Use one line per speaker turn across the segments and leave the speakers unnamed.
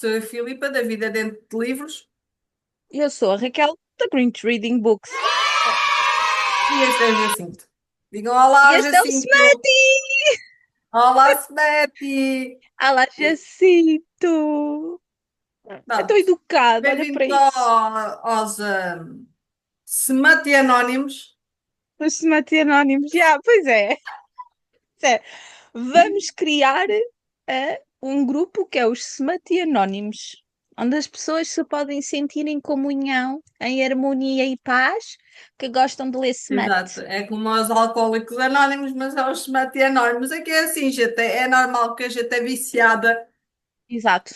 sou a Filipa, da Vida Dentro de Livros,
Eu sou a Raquel da Green Reading Books.
e este é o Jacinto. Digam
E
olá,
este é o
Jacinto!
Smarty!
Olá, Smeti!
Olá, Jacinto! É tão
Pronto,
educado, olha para
bem-vindos
isso.
aos Smeti Anónimos.
Os Smarty Anónimos. Já, pois é. É. Vamos criar um grupo que é os Smarty Anónimos, onde as pessoas se podem sentir em comunhão, em harmonia e paz, que gostam de ler smut.
Exato, é como os Alcoólicos Anónimos, mas é os Smeti Anónimos. É que é assim, gente, é normal que a gente é viciada
Exato.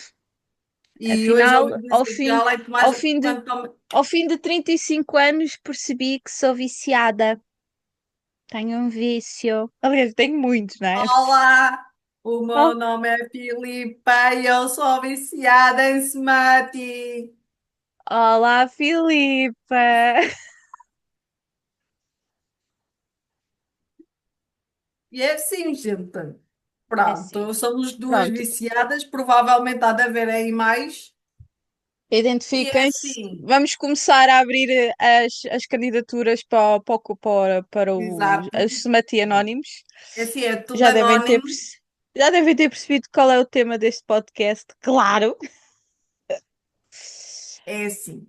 e hoje
Afinal,
ouvi dizer que além de mais,
ao fim de,
quando toma...
ao fim de 35 anos, percebi que sou viciada. Tenho um vício. Aliás, tenho muitos, não é?
Olá, o
Oh,
meu nome é Filipa e eu sou viciada em Smati.
olá, Filipa!
E é assim, gente.
É assim.
Pronto, somos duas
Pronto,
viciadas, provavelmente há de haver aí mais. E é
identifiquem-se.
assim,
Vamos começar a abrir as candidaturas para
exato.
os Smati Anónimos.
É assim, é tudo
Já devem ter,
anónimo.
perce- já devem ter percebido qual é o tema deste podcast, claro.
É assim.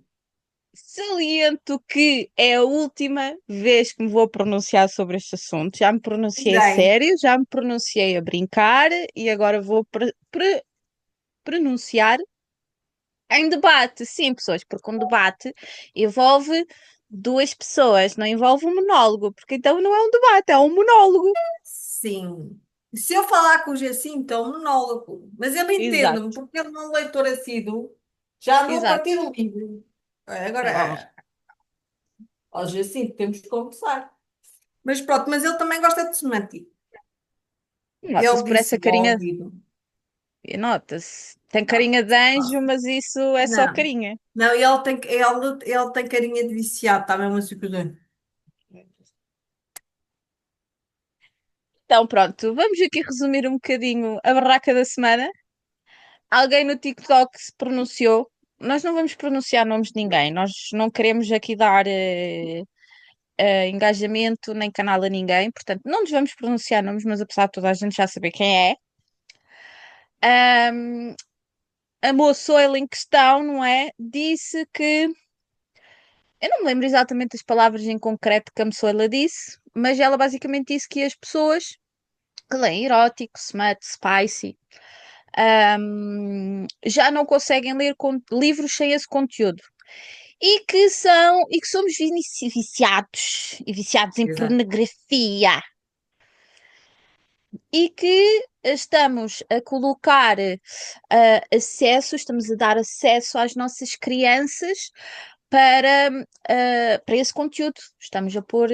Saliento que é a última vez que me vou pronunciar sobre este assunto. Já me pronunciei a
Bem,
sério, já me pronunciei a brincar e agora vou pronunciar em debate. Sim, pessoas, porque um debate envolve duas pessoas, não envolve um monólogo, porque então não é um debate, é um monólogo.
sim. Se eu falar com o Jacinto, é um monólogo. Mas ele entende-me,
Exato,
porque ele não é um leitor assíduo. Já andou a
exato.
partir do livro. Agora,
Oh,
ao Jacinto, temos que conversar. Mas pronto, mas ele também gosta de se mentir. Ele
nota-se por essa
disse ao
carinha,
ouvido.
nota-se. Tem
Não,
carinha de anjo,
não,
mas isso é só
não.
carinha.
Não, ele tem carinha de viciado, está mesmo assim com os olhos.
Então, pronto, vamos aqui resumir um bocadinho a barraca da semana. Alguém no TikTok se pronunciou. Nós não vamos pronunciar nomes de ninguém, nós não queremos aqui dar engajamento nem canal a ninguém, portanto, não nos vamos pronunciar nomes, mas apesar de toda a gente já saber quem é. Ahm, a moçoila em questão, não é? Disse que. Eu não me lembro exatamente das palavras em concreto que a moçoila disse, mas ela basicamente disse que as pessoas que leem erótico, smut, spicy, já não conseguem ler livros sem esse conteúdo. E que somos viciados e viciados em
Exato.
pornografia e que estamos a colocar acesso, estamos a dar acesso às nossas crianças para esse conteúdo. Estamos a pôr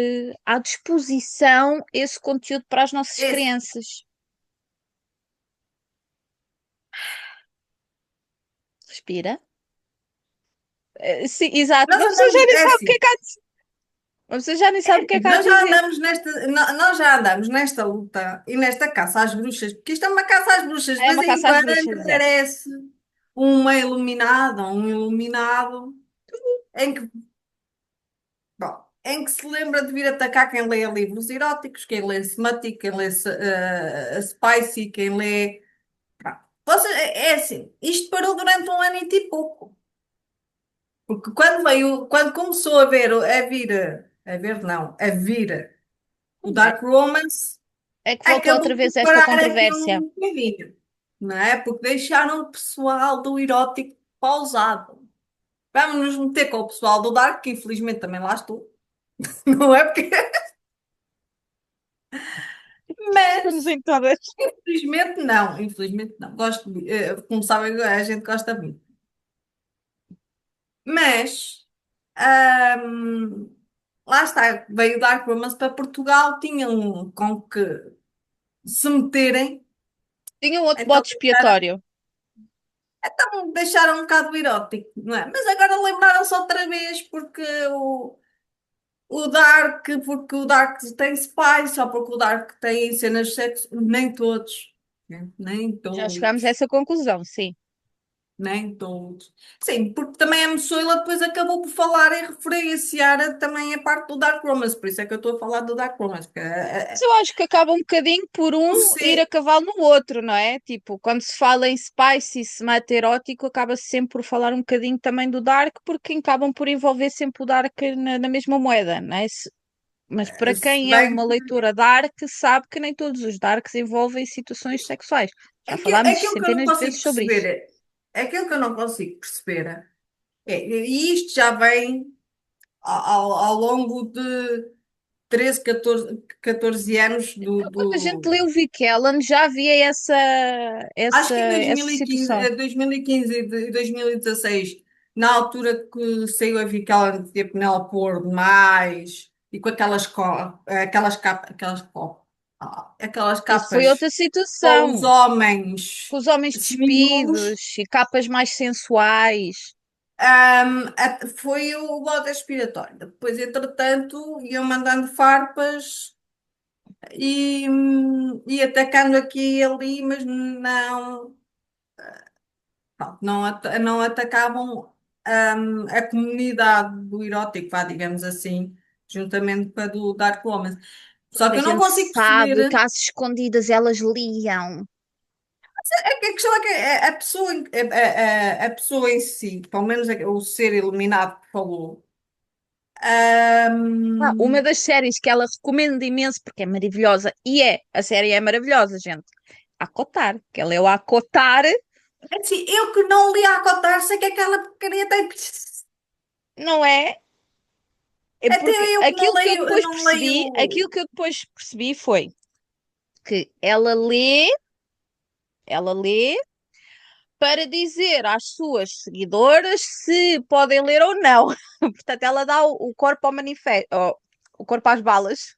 à disposição esse conteúdo para as nossas
Esse.
crianças. Respira. Sim, exato.
Nós
Uma pessoa
andamos,
já nem
é
sabe o que é
assim,
que há de, uma pessoa já nem sabe o que é que há de
nós já
dizer.
andamos nesta luta e nesta caça às bruxas, porque isto é uma caça às bruxas, de
É
vez
uma
em
caça às
quando
bruxas, é.
aparece uma iluminada, um iluminado, em que, bom, em que se lembra de vir atacar quem lê livros eróticos, quem lê smutty, quem lê spicy, quem lê. Pronto. É assim, isto parou durante um ano e pouco. Porque quando começou a ver não, a vir o
Pois é.
Dark Romance,
É que voltou outra
acabou por
vez esta
parar aqui
controvérsia.
um bocadinho, não é? Porque deixaram o pessoal do erótico pausado. Vamos nos meter com o pessoal do Dark, que infelizmente também lá estou, não é? Porque,
Estamos
mas
em todas.
infelizmente não. Gosto, como sabem, a gente gosta muito. Mas lá está, veio o Dark Romance para Portugal, tinham com que se meterem,
Tinha um outro
então
bode expiatório.
deixaram um bocado erótico, não é? Mas agora lembraram-se outra vez porque o Dark tem spy, só porque o Dark tem cenas de sexo, nem todos, né? Nem
Já chegámos a
todos.
essa conclusão, sim.
Nem todos. Sim, porque também a Moçoila depois acabou por falar e referenciar também a parte do Dark Romance, por isso é que eu estou a falar do Dark Romance, porque
Mas eu acho que acaba um bocadinho por um ir a
você,
cavalo no outro, não é? Tipo, quando se fala em spice e smut erótico, acaba-se sempre por falar um bocadinho também do dark, porque acabam por envolver sempre o dark na mesma moeda, não é? Mas para
se
quem é uma
bem
leitora dark, sabe que nem todos os darks envolvem situações sexuais. Já falámos
aquilo que eu não
centenas de
consigo
vezes sobre isso.
perceber, aquilo que eu não consigo perceber e isto já vem ao longo de 13, 14 anos
Quando a gente lê o Vic Allen, já havia
acho que em
essa
2015,
situação.
2015 e 2016, na altura que saiu a Vicala de Penélope Ouro mais e com aquelas
Isso foi
capas
outra
com os
situação, com
homens
os homens
seminus,
despidos e capas mais sensuais.
foi o bode expiatório. Depois, entretanto, iam mandando farpas e atacando aqui e ali, mas não. Pronto, não atacavam a comunidade do erótico, vá, digamos assim, juntamente com a do Dark Romance. Só
Toda a
que eu não
gente
consigo
sabe que
perceber.
às escondidas elas liam.
É que a questão é que a pessoa, a pessoa em si, pelo menos o ser iluminado que falou,
Uma
ahm,
das séries que ela recomenda imenso, porque é maravilhosa, e a série é maravilhosa, gente. Acotar, que ela é o Acotar,
é assim, eu que não li a Acotar, sei que aquela porcaria tem.
não é? É
Até
porque
eu que não leio, eu não
aquilo
leio.
que eu depois percebi foi que ela lê para dizer às suas seguidoras se podem ler ou não. Portanto, ela dá o corpo ao manifesto, o corpo às balas.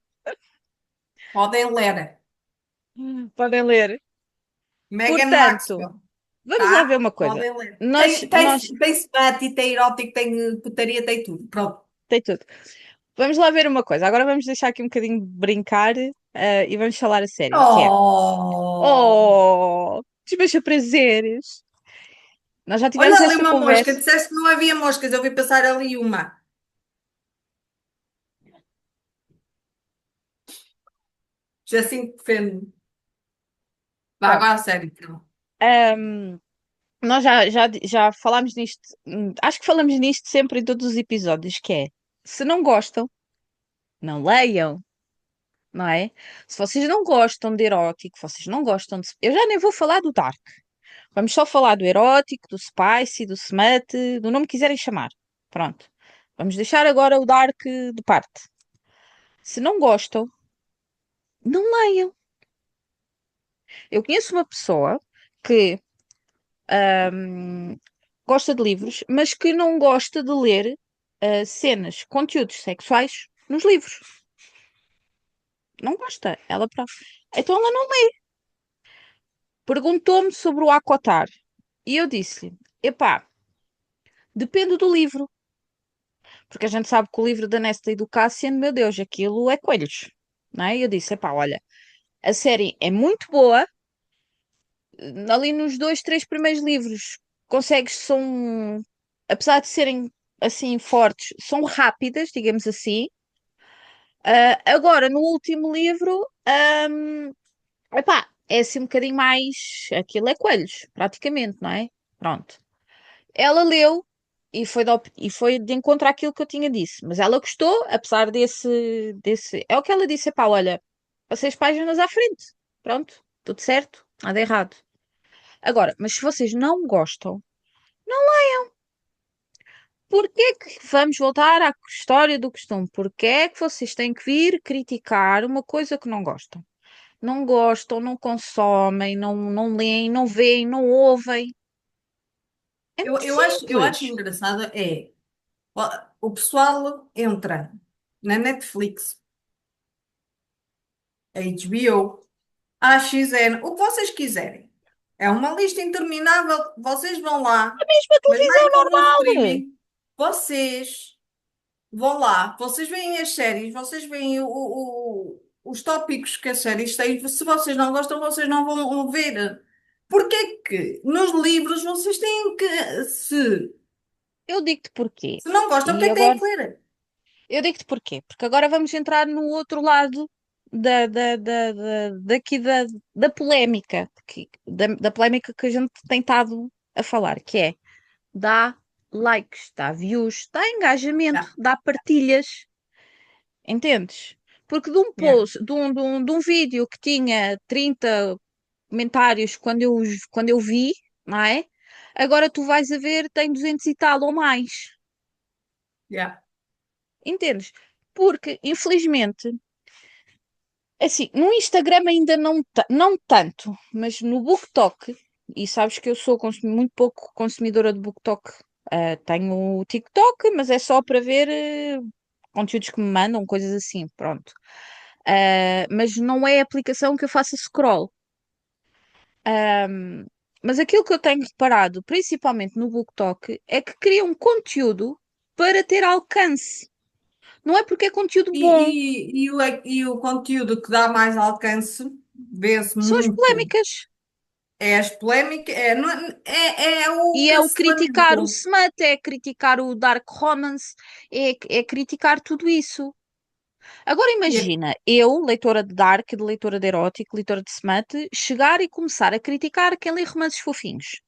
Podem ler.
Podem ler.
Megan
Portanto,
Maxwell.
vamos lá ver
Tá?
uma coisa.
Podem ler.
Nós,
Tem smut, tem erótico, tem putaria, tem tudo. Pronto.
tem tudo. Vamos lá ver uma coisa. Agora vamos deixar aqui um bocadinho de brincar, e vamos falar a sério, que é,
Oh!
oh, desmancha prazeres. Nós já
Olha
tivemos
ali
esta
uma mosca.
conversa.
Disseste que não havia moscas, eu vi passar ali uma. Já assim defendo. Vá,
Pronto.
agora a sério, então.
Ahm, nós já falámos nisto, acho que falamos nisto sempre em todos os episódios, que é, se não gostam, não leiam, não é? Se vocês não gostam de erótico, vocês não gostam de... Eu já nem vou falar do dark. Vamos só falar do erótico, do spicy, do smut, do nome que quiserem chamar. Pronto. Vamos deixar agora o dark de parte. Se não gostam, não leiam. Eu conheço uma pessoa que hum, gosta de livros, mas que não gosta de ler cenas, conteúdos sexuais nos livros. Não gosta. Ela própria. Então ela não lê. Perguntou-me sobre o Acotar. E eu disse-lhe: epá, depende do livro. Porque a gente sabe que o livro da Nesta e do Cassian, meu Deus, aquilo é coelhos. Não é? E eu disse: epá, olha, a série é muito boa. Ali nos dois, três primeiros livros, consegues, são, apesar de serem assim fortes, são rápidas, digamos assim. Agora, no último livro, epá, é assim um bocadinho mais. Aquilo é coelhos, praticamente, não é? Pronto. Ela leu e foi de encontro àquilo que eu tinha disse, mas ela gostou, apesar desse. É o que ela disse: epá, olha, passei as páginas à frente. Pronto, tudo certo, nada errado. Agora, mas se vocês não gostam, porquê que vamos voltar à história do costume? Porquê é que vocês têm que vir criticar uma coisa que não gostam? Não gostam, não consomem, não leem, não veem, não ouvem. É muito
Eu acho
simples.
engraçado o pessoal entra na Netflix, a HBO, a AXN, o que vocês quiserem. É uma lista interminável. Vocês vão lá,
Mesmo a
mas
televisão
mais que no
normal.
streaming. Vocês vão lá, vocês veem as séries, vocês veem os tópicos que as séries têm. Se vocês não gostam, vocês não vão ver. Porque é que nos livros vocês têm que,
Eu digo-te porquê.
se não gostam, porque
E
é que têm
agora,
que ler?
eu digo-te porquê. Porque agora vamos entrar no outro lado daqui da polémica, da polémica que a gente tem estado a falar, que é dá likes, dá views, dá engajamento,
Yeah,
dá partilhas, entendes? Porque de um
yeah.
post, de um vídeo que tinha 30 comentários quando eu vi, não é? Agora tu vais a ver, tem 200 e tal ou mais.
Yeah.
Entendes? Porque, infelizmente, assim, no Instagram ainda não tanto, mas no BookTok, e sabes que eu sou muito pouco consumidora de BookTok. Tenho o TikTok, mas é só para ver conteúdos que me mandam, coisas assim, pronto. Mas não é a aplicação que eu faço scroll. Mas aquilo que eu tenho reparado, principalmente no BookTok, é que criam conteúdo para ter alcance. Não é porque é conteúdo bom,
E o conteúdo que dá mais alcance, vê-se
são as
muito,
polémicas.
é as polémicas, é o
E é o criticar o
cancelamento.
smut, é criticar o dark romance, é criticar tudo isso. Agora
E
imagina, eu, leitora de dark, de leitora de erótico, leitora de smut, chegar e começar a criticar quem lê romances fofinhos.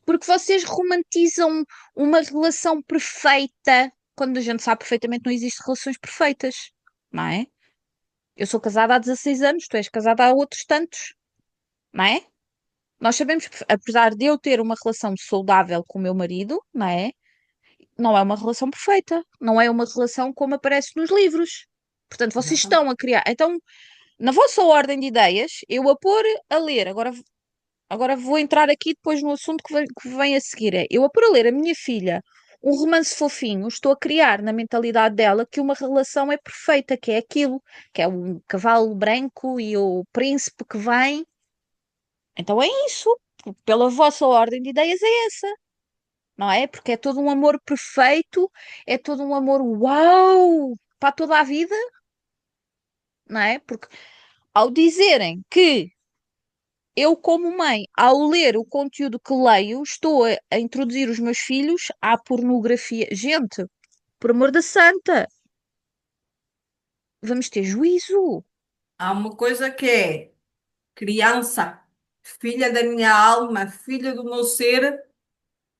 Porque vocês romantizam uma relação perfeita, quando a gente sabe perfeitamente que não existem relações perfeitas, não é? Eu sou casada há 16 anos, tu és casada há outros tantos, não é? Nós sabemos, apesar de eu ter uma relação saudável com o meu marido, não é? Não é uma relação perfeita, não é uma relação como aparece nos livros. Portanto, vocês
exatamente.
estão a criar. Então, na vossa ordem de ideias, eu a pôr a ler, agora vou entrar aqui depois no assunto que vem a seguir. Eu a pôr a ler a minha filha um romance fofinho, estou a criar na mentalidade dela que uma relação é perfeita, que é aquilo, que é o cavalo branco e o príncipe que vem. Então é isso. Pela vossa ordem de ideias é essa, não é? Porque é todo um amor perfeito, é todo um amor uau para toda a vida, não é? Porque ao dizerem que eu, como mãe, ao ler o conteúdo que leio, estou a introduzir os meus filhos à pornografia. Gente, por amor da santa, vamos ter juízo.
Há uma coisa que é criança, filha da minha alma, filha do meu ser,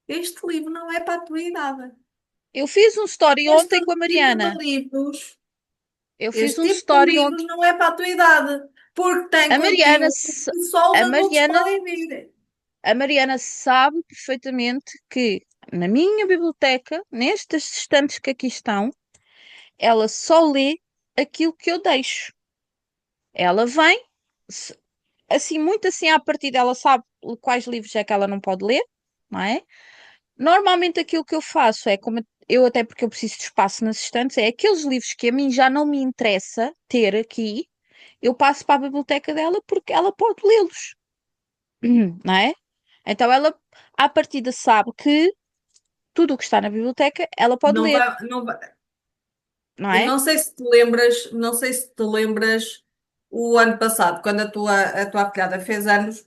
este livro não é para a tua idade.
Eu fiz um story
Este
ontem com a
tipo de
Mariana.
livros,
Eu fiz
este
um
tipo de
story
livros
ontem.
não é para a tua idade, porque tem
A Mariana,
conteúdo que só os
a
adultos
Mariana,
podem ver.
a Mariana sabe perfeitamente que na minha biblioteca, nestes estantes que aqui estão, ela só lê aquilo que eu deixo. Ela vem, se- assim, muito assim à partida, ela sabe quais livros é que ela não pode ler, não é? Normalmente aquilo que eu faço é, como eu até porque eu preciso de espaço nas estantes, é aqueles livros que a mim já não me interessa ter aqui, eu passo para a biblioteca dela porque ela pode lê-los, não é? Então ela, à partida, sabe que tudo o que está na biblioteca ela pode
Não
ler,
vai, não vai.
não
Eu
é?
não sei se te lembras, não sei se te lembras o ano passado, quando a tua afilhada fez anos,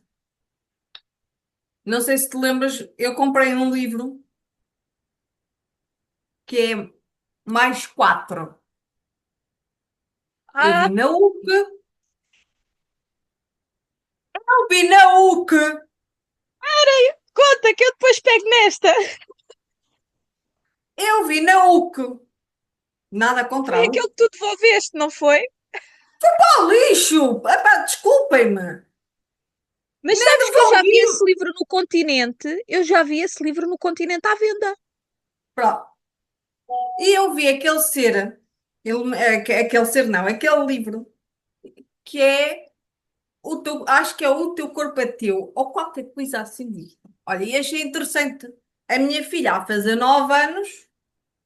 não sei se te lembras, eu comprei um livro que é mais quatro. Eu
Ah,
vi na UC, eu vi na UC,
conta que eu depois pego nesta.
eu vi na UC. Nada contra
Foi
a
aquele
UC.
que tu devolveste, não foi?
Oh, lixo! Epá, desculpem-me.
Mas
Nem
sabes que eu já vi esse
devolvi.
livro no Continente? Eu já vi esse livro no Continente à venda.
Pronto. E eu vi aquele ser, aquele ser não, aquele livro, que é acho que é o teu corpo é teu, ou qualquer coisa assim disto. Olha, e achei interessante. A minha filha, a fazer 9 anos,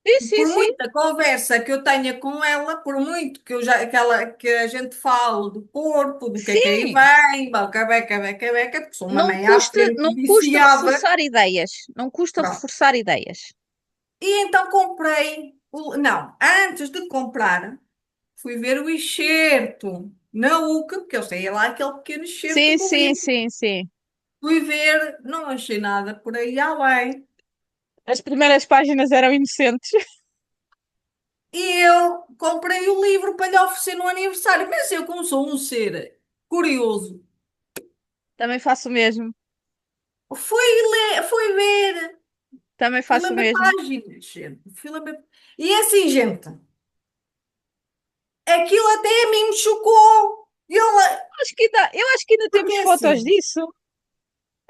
Sim, sim,
por
sim.
muita conversa que eu tenha com ela, por muito que a gente fale do corpo, do que é que aí
Sim,
vem, beca, beca, beca, beca, porque sou uma
não
mãe à
custa,
frente
não custa
viciada.
reforçar ideias. Não custa
Pronto.
reforçar ideias.
E então comprei, não, antes de comprar, fui ver o excerto na UCA, porque eu sei lá aquele pequeno excerto
Sim,
do
sim,
livro.
sim, sim.
fui ver, não achei nada por aí além.
As primeiras páginas eram inocentes.
E eu comprei o livro para lhe oferecer no aniversário. Mas eu, como sou um ser curioso,
Também faço o mesmo.
fui ler, fui ver,
Também
fui
faço o
ler
mesmo.
páginas, gente. E é assim, gente, aquilo até a mim me chocou.
Eu acho que ainda
Porque
temos
é
fotos
assim,
disso.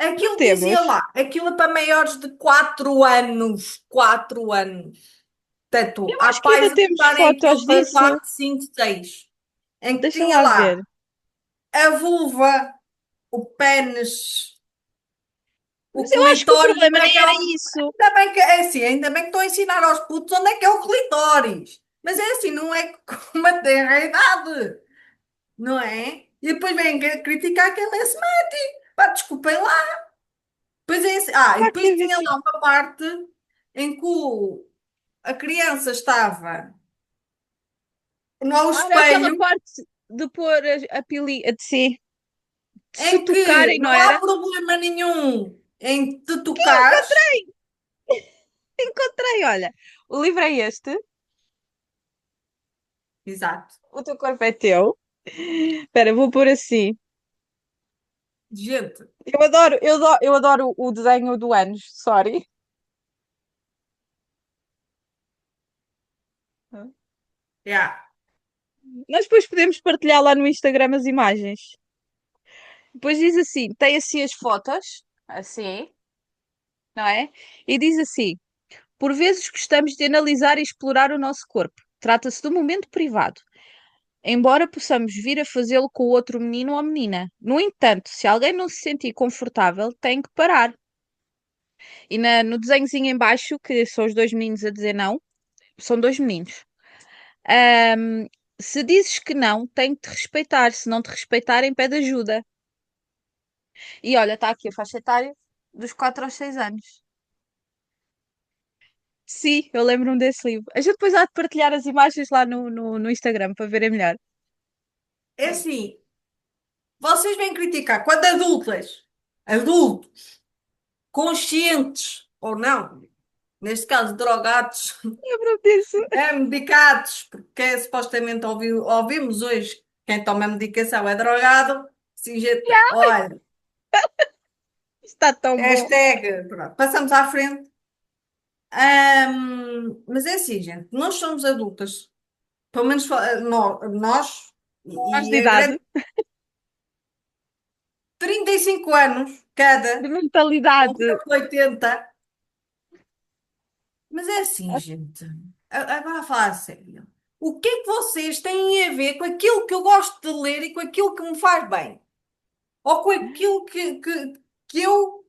Não
aquilo dizia
temos.
lá, aquilo é para maiores de 4 anos. 4 anos. Portanto,
Eu
há
acho que
pais
ainda
a
temos
comprarem
fotos
aquilo para
disso.
4, 5, 6. Em que
Deixa
tinha
lá ver.
lá a vulva, o pênis, o
Mas eu acho que o
clitóris,
problema
como é que
nem
é
era
o...
isso.
Ainda bem que é assim, ainda bem que estou a ensinar aos putos onde é que é o clitóris. Mas é assim, não é com uma terra a idade, não é? E depois vêm criticar que ele é semético. Pá, desculpem lá. Pois é assim. E
Para
depois
que ver?
tinha lá uma parte em que a criança estava no
Ora, aquela
espelho,
parte de pôr a pili de si, de se
em que
tocarem, não
não há
era?
problema nenhum em te
Eu
tocares.
encontrei, olha. O livro é este.
Exato.
O teu corpo é teu. Espera, vou pôr assim.
Gente,
Eu adoro o desenho do Anos, sorry.
yeah.
Nós depois podemos partilhar lá no Instagram as imagens. Depois diz assim, tem assim as fotos, assim, não é? E diz assim: por vezes gostamos de analisar e explorar o nosso corpo. Trata-se de um momento privado, embora possamos vir a fazê-lo com o outro menino ou menina. No entanto, se alguém não se sentir confortável, tem que parar. E no desenhozinho em baixo, que são os dois meninos a dizer não, são dois meninos. Ahm, se dizes que não, tem que te respeitar. Se não te respeitarem, pede ajuda. E olha, está aqui a faixa etária dos 4 aos 6 anos. Sim, eu lembro-me desse livro. A gente depois há de partilhar as imagens lá no Instagram para verem melhor.
É assim, vocês vêm criticar quando adultas, adultos, conscientes ou não, neste caso drogados,
Lembro-me disso.
medicados, porque é, supostamente ouvimos hoje que quem toma medicação é drogado, se injeta, olha,
Está tão bom.
hashtag, pronto, passamos à frente. Mas é assim, gente, nós somos adultas, pelo menos nós,
Nós
e
de
a grande
idade,
35 anos cada,
de
com
mentalidade.
80. Mas é assim, gente. Agora a falar a sério. O que é que vocês têm a ver com aquilo que eu gosto de ler e com aquilo que me faz bem? Ou com aquilo que eu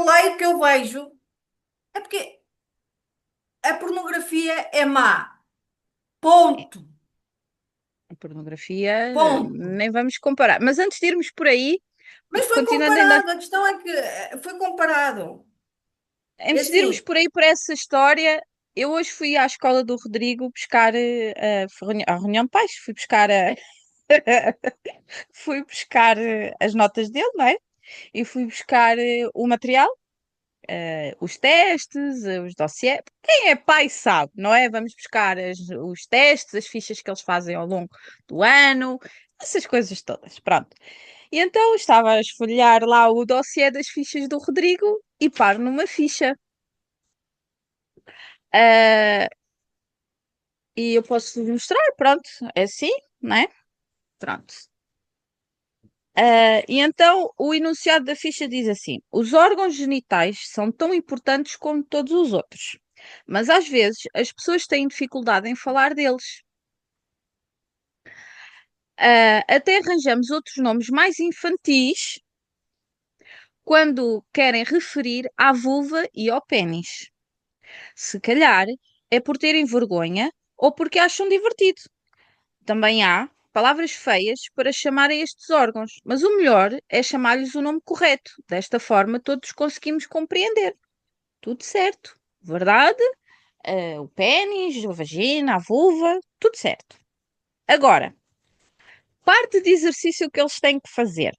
leio, que eu vejo? É porque a pornografia é má. Ponto.
A pornografia,
Ponto.
nem vamos comparar. Mas antes de irmos por aí,
Mas foi
continuando ainda,
comparado. A questão é que foi comparado. É
antes de irmos
assim,
por aí por essa história, eu hoje fui à escola do Rodrigo buscar a reunião de pais, fui buscar fui buscar as notas dele, não é? E fui buscar o material, os testes, os dossiês. Quem é pai sabe, não é? Vamos buscar os testes, as fichas que eles fazem ao longo do ano, essas coisas todas. Pronto. E então estava a esfolhear lá o dossiê das fichas do Rodrigo e paro numa ficha. Ah, e eu posso lhe mostrar, pronto, é assim, não é? Pronto. E então o enunciado da ficha diz assim: os órgãos genitais são tão importantes como todos os outros, mas às vezes as pessoas têm dificuldade em falar deles. Até arranjamos outros nomes mais infantis quando querem referir à vulva e ao pênis. Se calhar é por terem vergonha ou porque acham divertido. Também há palavras feias para chamar a estes órgãos, mas o melhor é chamar-lhes o nome correto. Desta forma, todos conseguimos compreender. Tudo certo. Verdade? O pênis, a vagina, a vulva, tudo certo. Agora, parte de exercício que eles têm que fazer.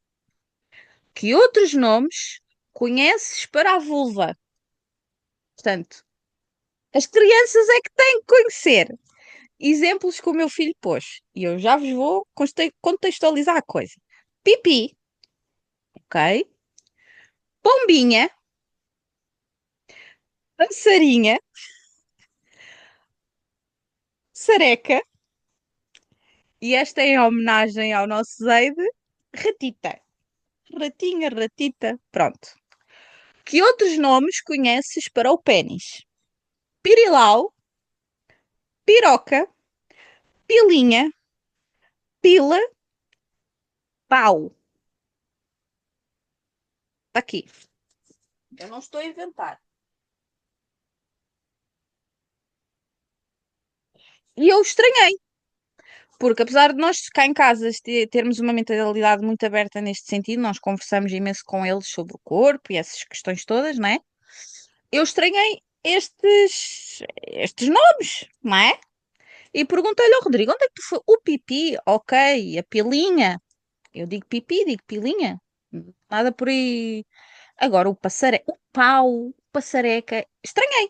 Que outros nomes conheces para a vulva? Portanto, as crianças é que têm que conhecer. Exemplos que o meu filho pôs. E eu já vos vou contextualizar a coisa. Pipi, ok? Pombinha, passarinha, sareca, e esta é em homenagem ao nosso Zeide, ratita. Ratinha, ratita, pronto. Que outros nomes conheces para o pênis? Pirilau, piroca, pilinha, pila, pau. Está aqui. Eu não estou a inventar. E eu estranhei, porque apesar de nós cá em casa termos uma mentalidade muito aberta neste sentido, nós conversamos imenso com eles sobre o corpo e essas questões todas, não é? Eu estranhei estes nomes, não é? E perguntei-lhe ao Rodrigo, onde é que tu foi? O pipi, ok, a pilinha. Eu digo pipi, digo pilinha. Nada por aí. Agora, o pau, o passareca, estranhei.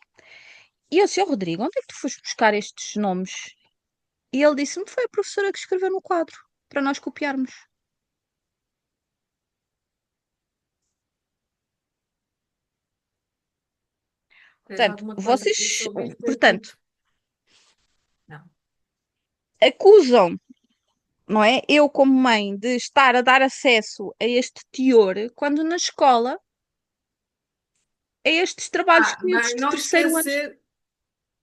E eu disse, ao Rodrigo, onde é que tu foste buscar estes nomes? E ele disse-me, foi a professora que escreveu no quadro, para nós copiarmos.
Tens
Portanto,
alguma fantasia
vocês,
sobre isto?
portanto,
Não.
acusam, não é? Eu, como mãe, de estar a dar acesso a este teor, quando na escola, a estes trabalhos de miúdos
Mas
de terceiro ano.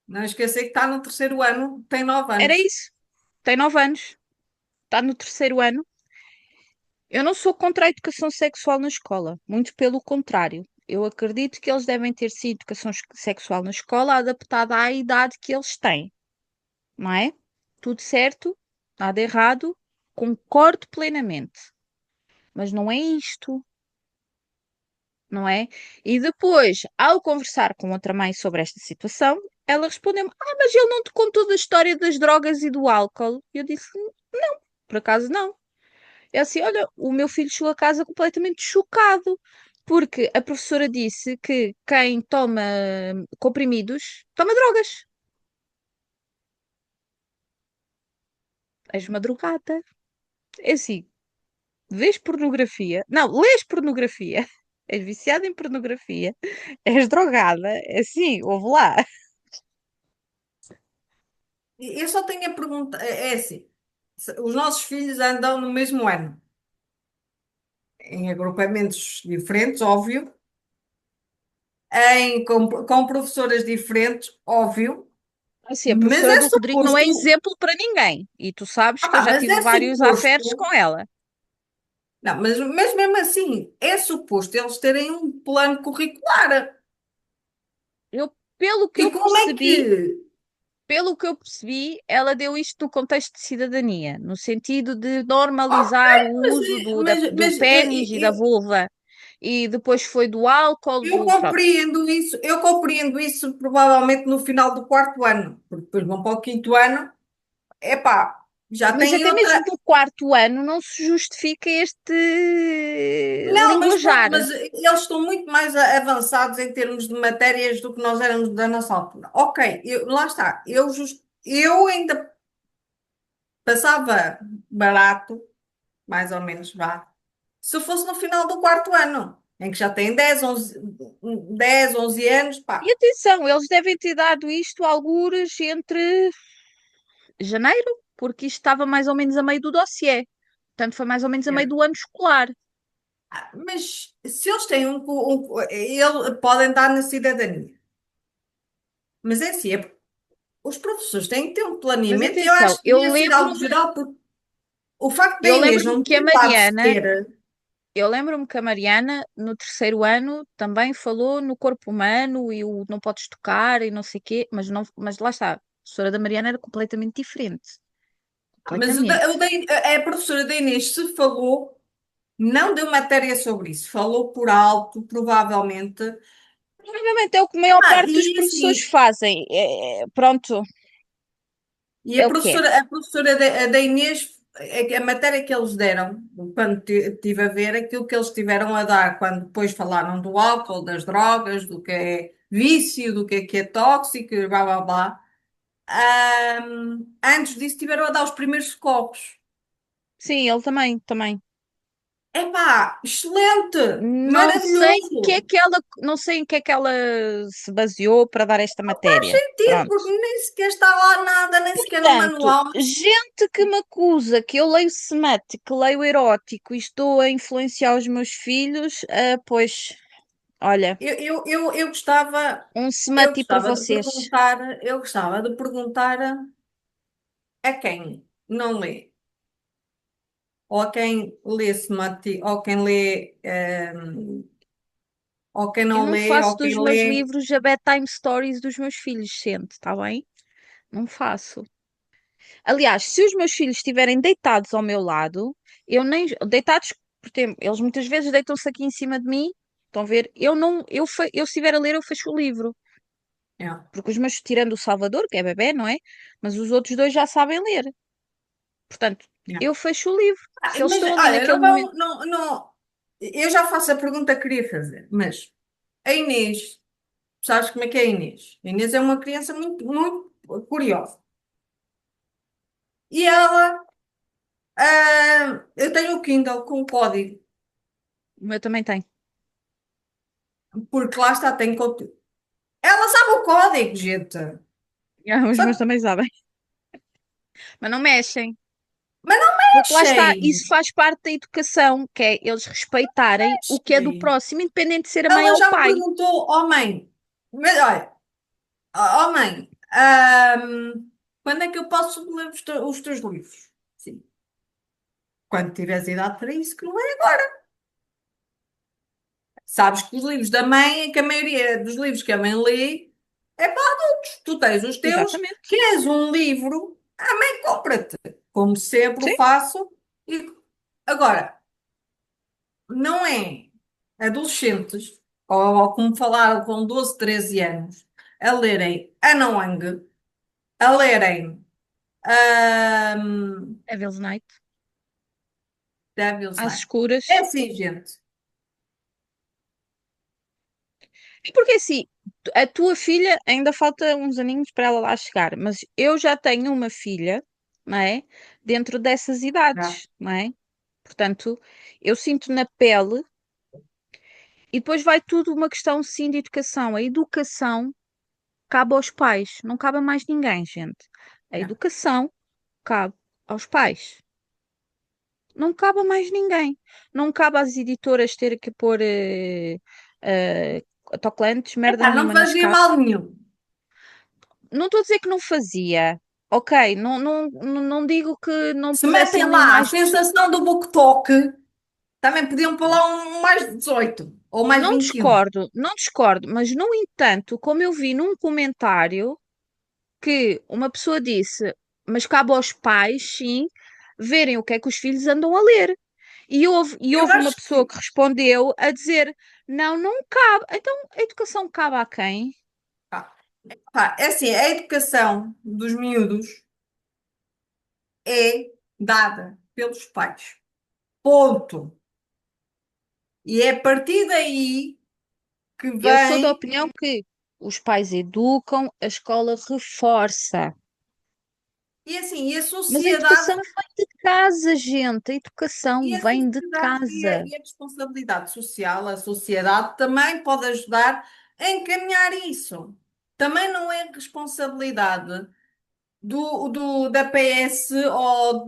não esquecer que está no terceiro ano, tem 9 anos.
Era isso. Tem 9 anos, está no terceiro ano. Eu não sou contra a educação sexual na escola, muito pelo contrário. Eu acredito que eles devem ter sim educação sexual na escola adaptada à idade que eles têm, não é? Tudo certo, nada errado, concordo plenamente. Mas não é isto, não é? E depois, ao conversar com outra mãe sobre esta situação, ela respondeu-me: Ah, mas ele não te contou da história das drogas e do álcool. E eu disse: Não, por acaso não. É assim, olha, o meu filho chegou a casa completamente chocado, porque a professora disse que quem toma comprimidos toma drogas. És uma drogada. É assim, vês pornografia, não, lês pornografia, és viciada em pornografia, és drogada, é assim, ouve lá.
Eu só tenho a pergunta, é assim, os nossos filhos andam no mesmo ano, em agrupamentos diferentes, óbvio, com professoras diferentes, óbvio,
Assim, a
mas
professora
é
do Rodrigo não é
suposto,
exemplo para ninguém, e tu sabes que eu já
mas
tive
é
vários aferes
suposto,
com ela.
não, mas mesmo assim, é suposto eles terem um plano curricular.
Eu, pelo que
E
eu
como é que,
percebi, pelo que eu percebi, ela deu isto no contexto de cidadania, no sentido de
ok,
normalizar o
mas,
uso do
mas
pénis e da vulva. E depois foi do álcool,
eu
do. Pronto.
compreendo isso provavelmente no final do quarto ano, porque depois vão para o quinto ano, epá, já
Mas
tem
até mesmo
outra.
do quarto ano não se justifica este
Não, mas pronto,
linguajar.
mas eles estão muito mais avançados em termos de matérias do que nós éramos da nossa altura. Ok, lá está, eu ainda passava barato, mais ou menos, vá, se fosse no final do quarto ano, em que já tem 10, 11 anos,
E
pá.
atenção, eles devem ter dado isto algures entre janeiro, porque isto estava mais ou menos a meio do dossiê. Portanto, foi mais ou menos a meio do ano escolar.
Mas se eles têm podem dar na cidadania. Mas é assim, os professores têm que ter um
Mas
planeamento e eu
atenção,
acho que devia ser algo geral, porque o facto da
eu
Inês
lembro-me
não
que a
ter dado
Mariana,
sequer.
eu lembro-me que a Mariana, no terceiro ano, também falou no corpo humano e o não podes tocar e não sei quê, mas, não, mas lá está, a professora da Mariana era completamente diferente.
Mas
Completamente.
a professora da Inês, se falou, não deu matéria sobre isso, falou por alto, provavelmente.
Provavelmente é o que a maior parte dos
E
professores
assim,
fazem. Pronto,
e
é o que é.
a professora da Inês. a matéria que eles deram, quando estive a ver, aquilo que eles tiveram a dar, quando depois falaram do álcool, das drogas, do que é vício, do que é tóxico, e blá blá blá. Antes disso, tiveram a dar os primeiros socorros.
Sim, ele também, também.
Epá, excelente,
Não sei em que é
maravilhoso.
que ela, não sei em que é que ela se baseou para dar esta
Faz
matéria.
sentido,
Pronto.
porque nem sequer está lá nada, nem sequer no
Portanto,
manual.
gente que me acusa que eu leio smut, que leio erótico e estou a influenciar os meus filhos, pois, olha,
Eu gostava,
um
eu
smut para
gostava de
vocês.
perguntar, eu gostava de perguntar a quem não lê, ou a quem lê ou quem lê, ou quem
Eu
não
não
lê,
faço
ou
dos
quem
meus
lê.
livros a bedtime stories dos meus filhos, sente, está bem? Não faço. Aliás, se os meus filhos estiverem deitados ao meu lado, eu nem deitados, por tempo, eles muitas vezes deitam-se aqui em cima de mim, estão a ver? Eu não, eu se estiver a ler, eu fecho o livro,
Yeah,
porque os meus, tirando o Salvador, que é bebé, não é? Mas os outros dois já sabem ler. Portanto,
yeah.
eu fecho o livro. Se eles
Mas
estão ali
olha,
naquele
não
momento,
vão, não, não, eu já faço a pergunta que queria fazer, mas a Inês, sabes como é que é a Inês? A Inês é uma criança muito, muito curiosa. E ela, eu tenho o Kindle com código,
o meu também tem.
porque lá está, tem conteúdo. Ela sabe o código, gente.
Os meus
Sabe?
também sabem. Mas não mexem.
Mas não
Porque lá está,
mexem.
isso faz parte da educação, que é eles respeitarem o que é do
Mexem.
próximo, independente de ser a mãe
Ela
ou o
já me
pai.
perguntou, oh mãe, mas olha, oh mãe, quando é que eu posso ler os teus livros? Sim, quando tiveres idade para isso, que não é agora. Sabes que os livros da mãe, que a maioria dos livros que a mãe lê é para adultos. Tu tens os teus,
Exatamente.
queres um livro, a mãe compra-te, como sempre o
Sim.
faço. E agora, não é adolescentes, ou como falaram com 12 13 anos, a lerem Ana Wang, a lerem
Devil's Night.
Devil's
Às
Night. É
escuras.
assim, gente.
E porque assim, a tua filha ainda falta uns aninhos para ela lá chegar, mas eu já tenho uma filha, não é? Dentro dessas
Já.
idades, não é? Portanto, eu sinto na pele e depois vai tudo uma questão sim de educação. A educação cabe aos pais, não cabe a mais ninguém, gente. A
Já.
educação cabe aos pais. Não cabe a mais ninguém. Não cabe às editoras ter que pôr autocolantes, merda
Epá, não
nenhuma nas
fazia
capas.
mal nenhum.
Não estou a dizer que não fazia. Ok, não digo que não
Se
pusessem
metem
ali
lá a
mais.
sensação do BookTok, também podiam pôr lá um mais 18 ou mais
Não
21.
discordo, não discordo, mas no entanto, como eu vi num comentário que uma pessoa disse, mas cabe aos pais, sim, verem o que é que os filhos andam a ler. E
Eu
houve uma
acho
pessoa
que,
que respondeu a dizer: não, não cabe. Então a educação cabe a quem?
pá, é assim, a educação dos miúdos é dada pelos pais. Ponto. E é a partir daí que
Eu sou da
vem.
opinião que os pais educam, a escola reforça.
E assim, e a
Mas a
sociedade,
educação vem de casa, gente. A educação
e a
vem de
sociedade
casa.
e a responsabilidade social, a sociedade também pode ajudar a encaminhar isso. Também não é responsabilidade da PS ou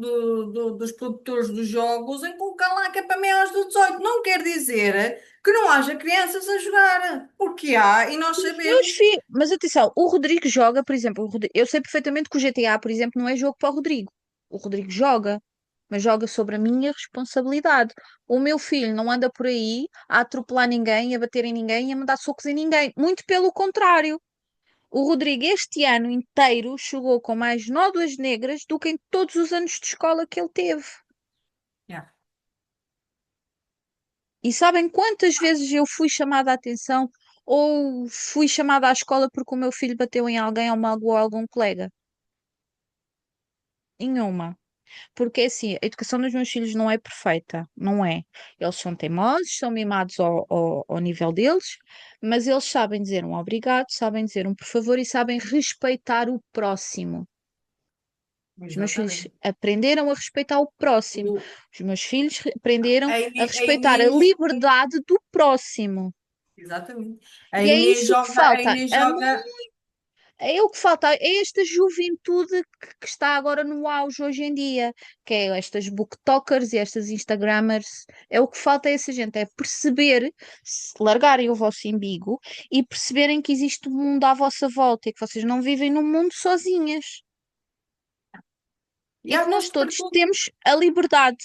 dos produtores dos jogos em colocar lá que é para maiores de 18. Não quer dizer que não haja crianças a jogar, porque há, e nós
Os meus
sabemos.
filhos. Mas atenção, o Rodrigo joga, por exemplo, eu sei perfeitamente que o GTA, por exemplo, não é jogo para o Rodrigo. O Rodrigo joga, mas joga sobre a minha responsabilidade. O meu filho não anda por aí a atropelar ninguém, a bater em ninguém, a mandar socos em ninguém. Muito pelo contrário. O Rodrigo, este ano inteiro, chegou com mais nódoas negras do que em todos os anos de escola que ele teve.
Yeah.
E sabem quantas vezes eu fui chamada a atenção ou fui chamada à escola porque o meu filho bateu em alguém ou magoou algum colega? Nenhuma. Porque é assim, a educação dos meus filhos não é perfeita, não é. Eles são teimosos, são mimados ao nível deles, mas eles sabem dizer um obrigado, sabem dizer um por favor e sabem respeitar o próximo. Os meus filhos
Exatamente.
aprenderam a respeitar o próximo.
O-
Os meus filhos aprenderam a
a
respeitar a
Inês,
liberdade do próximo.
exatamente.
E é isso que
A
falta.
Inês joga.
É o que falta, é esta juventude que está agora no auge hoje em dia, que é estas booktokers e estas instagramers. É o que falta a essa gente, é perceber, largarem o vosso umbigo e perceberem que existe um mundo à vossa volta e que vocês não vivem num mundo sozinhas.
E
E
há
que nós
gosto para
todos
tudo.
temos a liberdade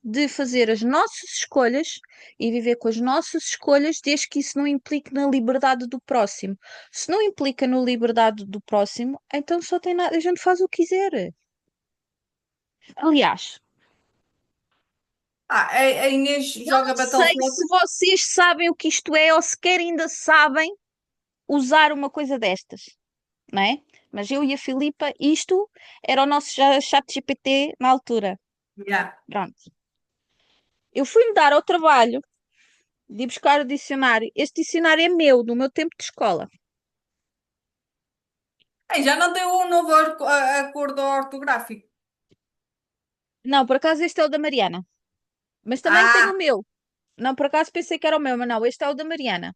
de fazer as nossas escolhas e viver com as nossas escolhas, desde que isso não implique na liberdade do próximo. Se não implica na liberdade do próximo, então só tem nada, a gente faz o que quiser. Aliás,
A Inês
eu
joga
não sei
Battlefront.
se vocês sabem o que isto é ou sequer ainda sabem usar uma coisa destas, não é? Mas eu e a Filipa, isto era o nosso chat GPT na altura.
Yeah.
Pronto. Eu fui-me dar ao trabalho de ir buscar o dicionário. Este dicionário é meu, do meu tempo de escola.
Ei, já não tem um novo acordo ortográfico.
Não, por acaso este é o da Mariana. Mas também tenho o
Ah,
meu. Não, por acaso pensei que era o meu, mas não, este é o da Mariana.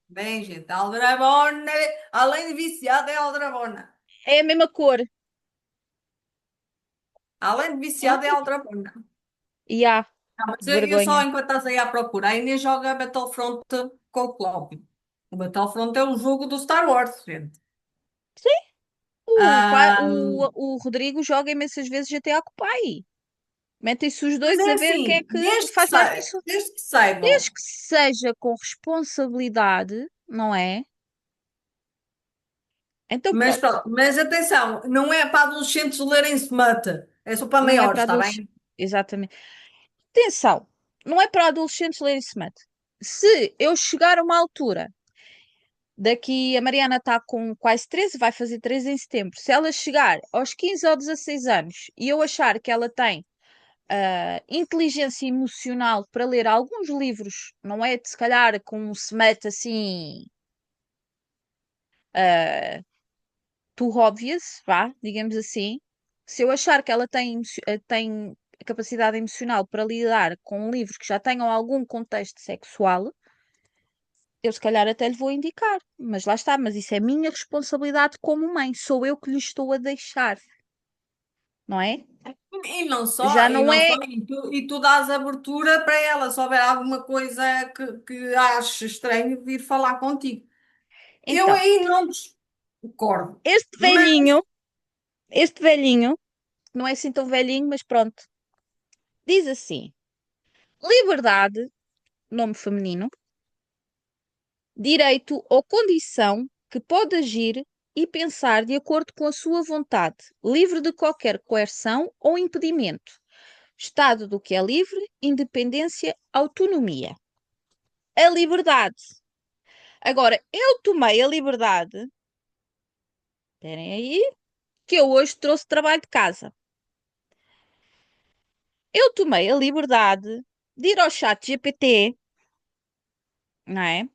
bem, gente, Aldrabona, além de viciada, é Aldrabona.
É a mesma cor.
Além de viciada, é Aldrabona.
E há,
Não, mas
de
eu só,
vergonha.
enquanto estás aí à procura, a Inês joga Battlefront com o Cláudio. O Battlefront é um jogo do Star Wars, gente.
Sim,
Ah,
o Rodrigo joga imensas vezes GTA com o pai. Metem-se os
mas
dois
é
a ver quem é
assim,
que faz mais missões.
desde que saibam.
Desde que seja com responsabilidade, não é? Então
Mas
pronto.
pronto, mas atenção, não é para adolescentes lerem smut, é só para
Não é
maiores,
para
está
adolescentes.
bem?
Exatamente. Atenção, não é para adolescentes lerem smut. Se eu chegar a uma altura, daqui a Mariana está com quase 13, vai fazer 13 em setembro. Se ela chegar aos 15 ou 16 anos e eu achar que ela tem inteligência emocional para ler alguns livros, não é de se calhar com um smut assim uh, too obvious, vá, digamos assim. Se eu achar que ela tem capacidade emocional para lidar com livros que já tenham algum contexto sexual, eu se calhar até lhe vou indicar. Mas lá está, mas isso é minha responsabilidade como mãe, sou eu que lhe estou a deixar, não é? Já
E
não
não
é.
só, e tu dás abertura para ela, se houver alguma coisa que aches estranho, vir falar contigo. Eu
Então,
aí não discordo,
este
mas
velhinho, este velhinho, não é assim tão velhinho, mas pronto, diz assim: liberdade, nome feminino, direito ou condição que pode agir e pensar de acordo com a sua vontade, livre de qualquer coerção ou impedimento. Estado do que é livre, independência, autonomia. A liberdade. Agora, eu tomei a liberdade, esperem aí, que eu hoje trouxe trabalho de casa. Eu tomei a liberdade de ir ao chat GPT, não é?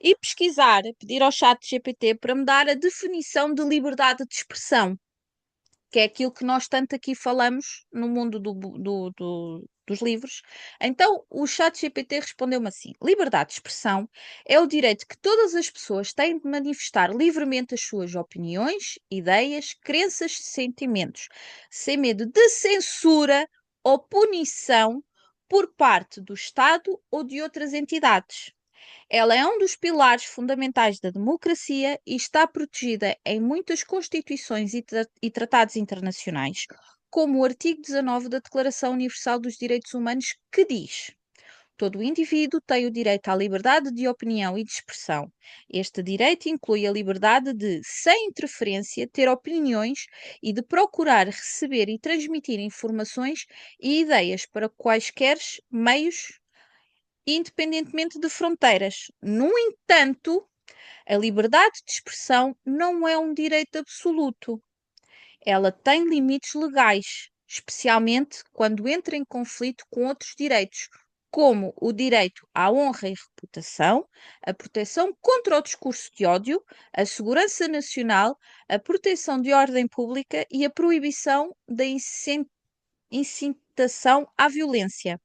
E pesquisar, pedir ao chat GPT para me dar a definição de liberdade de expressão, que é aquilo que nós tanto aqui falamos no mundo dos livros. Então, o chat GPT respondeu-me assim: liberdade de expressão é o direito que todas as pessoas têm de manifestar livremente as suas opiniões, ideias, crenças e sentimentos, sem medo de censura ou punição por parte do Estado ou de outras entidades. Ela é um dos pilares fundamentais da democracia e está protegida em muitas constituições e tratados internacionais, como o artigo 19 da Declaração Universal dos Direitos Humanos, que diz: todo indivíduo tem o direito à liberdade de opinião e de expressão. Este direito inclui a liberdade de, sem interferência, ter opiniões e de procurar receber e transmitir informações e ideias para quaisquer meios independentemente de fronteiras. No entanto, a liberdade de expressão não é um direito absoluto. Ela tem limites legais, especialmente quando entra em conflito com outros direitos, como o direito à honra e reputação, a proteção contra o discurso de ódio, a segurança nacional, a proteção de ordem pública e a proibição da incitação à violência.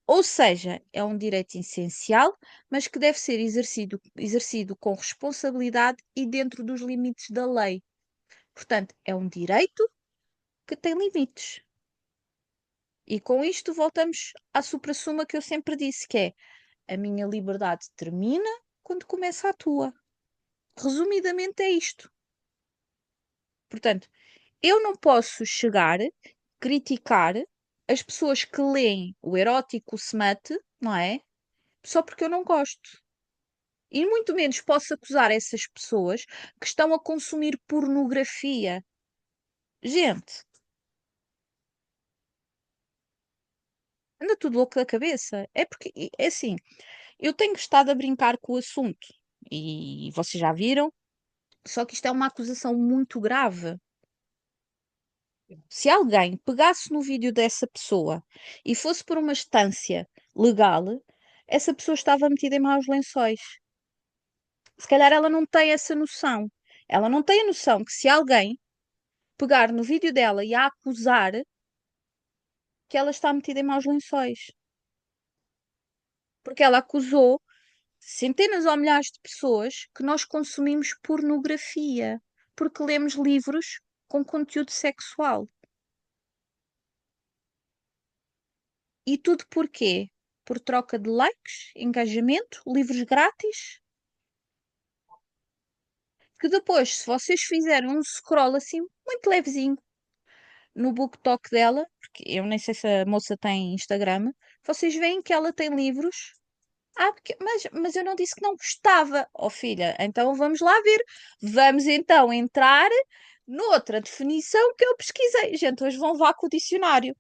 Ou seja, é um direito essencial, mas que deve ser exercido com responsabilidade e dentro dos limites da lei. Portanto, é um direito que tem limites. E com isto voltamos à suprassumo que eu sempre disse, que é a minha liberdade termina quando começa a tua. Resumidamente é isto. Portanto, eu não posso chegar, criticar as pessoas que leem o erótico, o smut, não é? Só porque eu não gosto. E muito menos posso acusar essas pessoas que estão a consumir pornografia. Gente, anda tudo louco da cabeça. É porque, é assim, eu tenho estado a brincar com o assunto. E vocês já viram, só que isto é uma acusação muito grave. Se alguém pegasse no vídeo dessa pessoa e fosse por uma instância legal, essa pessoa estava metida em maus lençóis. Se calhar ela não tem essa noção. Ela não tem a noção que se alguém pegar no vídeo dela e a acusar, que ela está metida em maus lençóis. Porque ela acusou centenas ou milhares de pessoas que nós consumimos pornografia, porque lemos livros com conteúdo sexual. E tudo porquê? Por troca de likes, engajamento, livros grátis, que depois, se vocês fizerem um scroll assim, muito levezinho, no BookTok dela, porque eu nem sei se a moça tem Instagram, vocês veem que ela tem livros. Mas eu não disse que não gostava. Oh, filha, então vamos lá ver. Vamos então entrar noutra definição que eu pesquisei. Gente, hoje vão levar com o dicionário,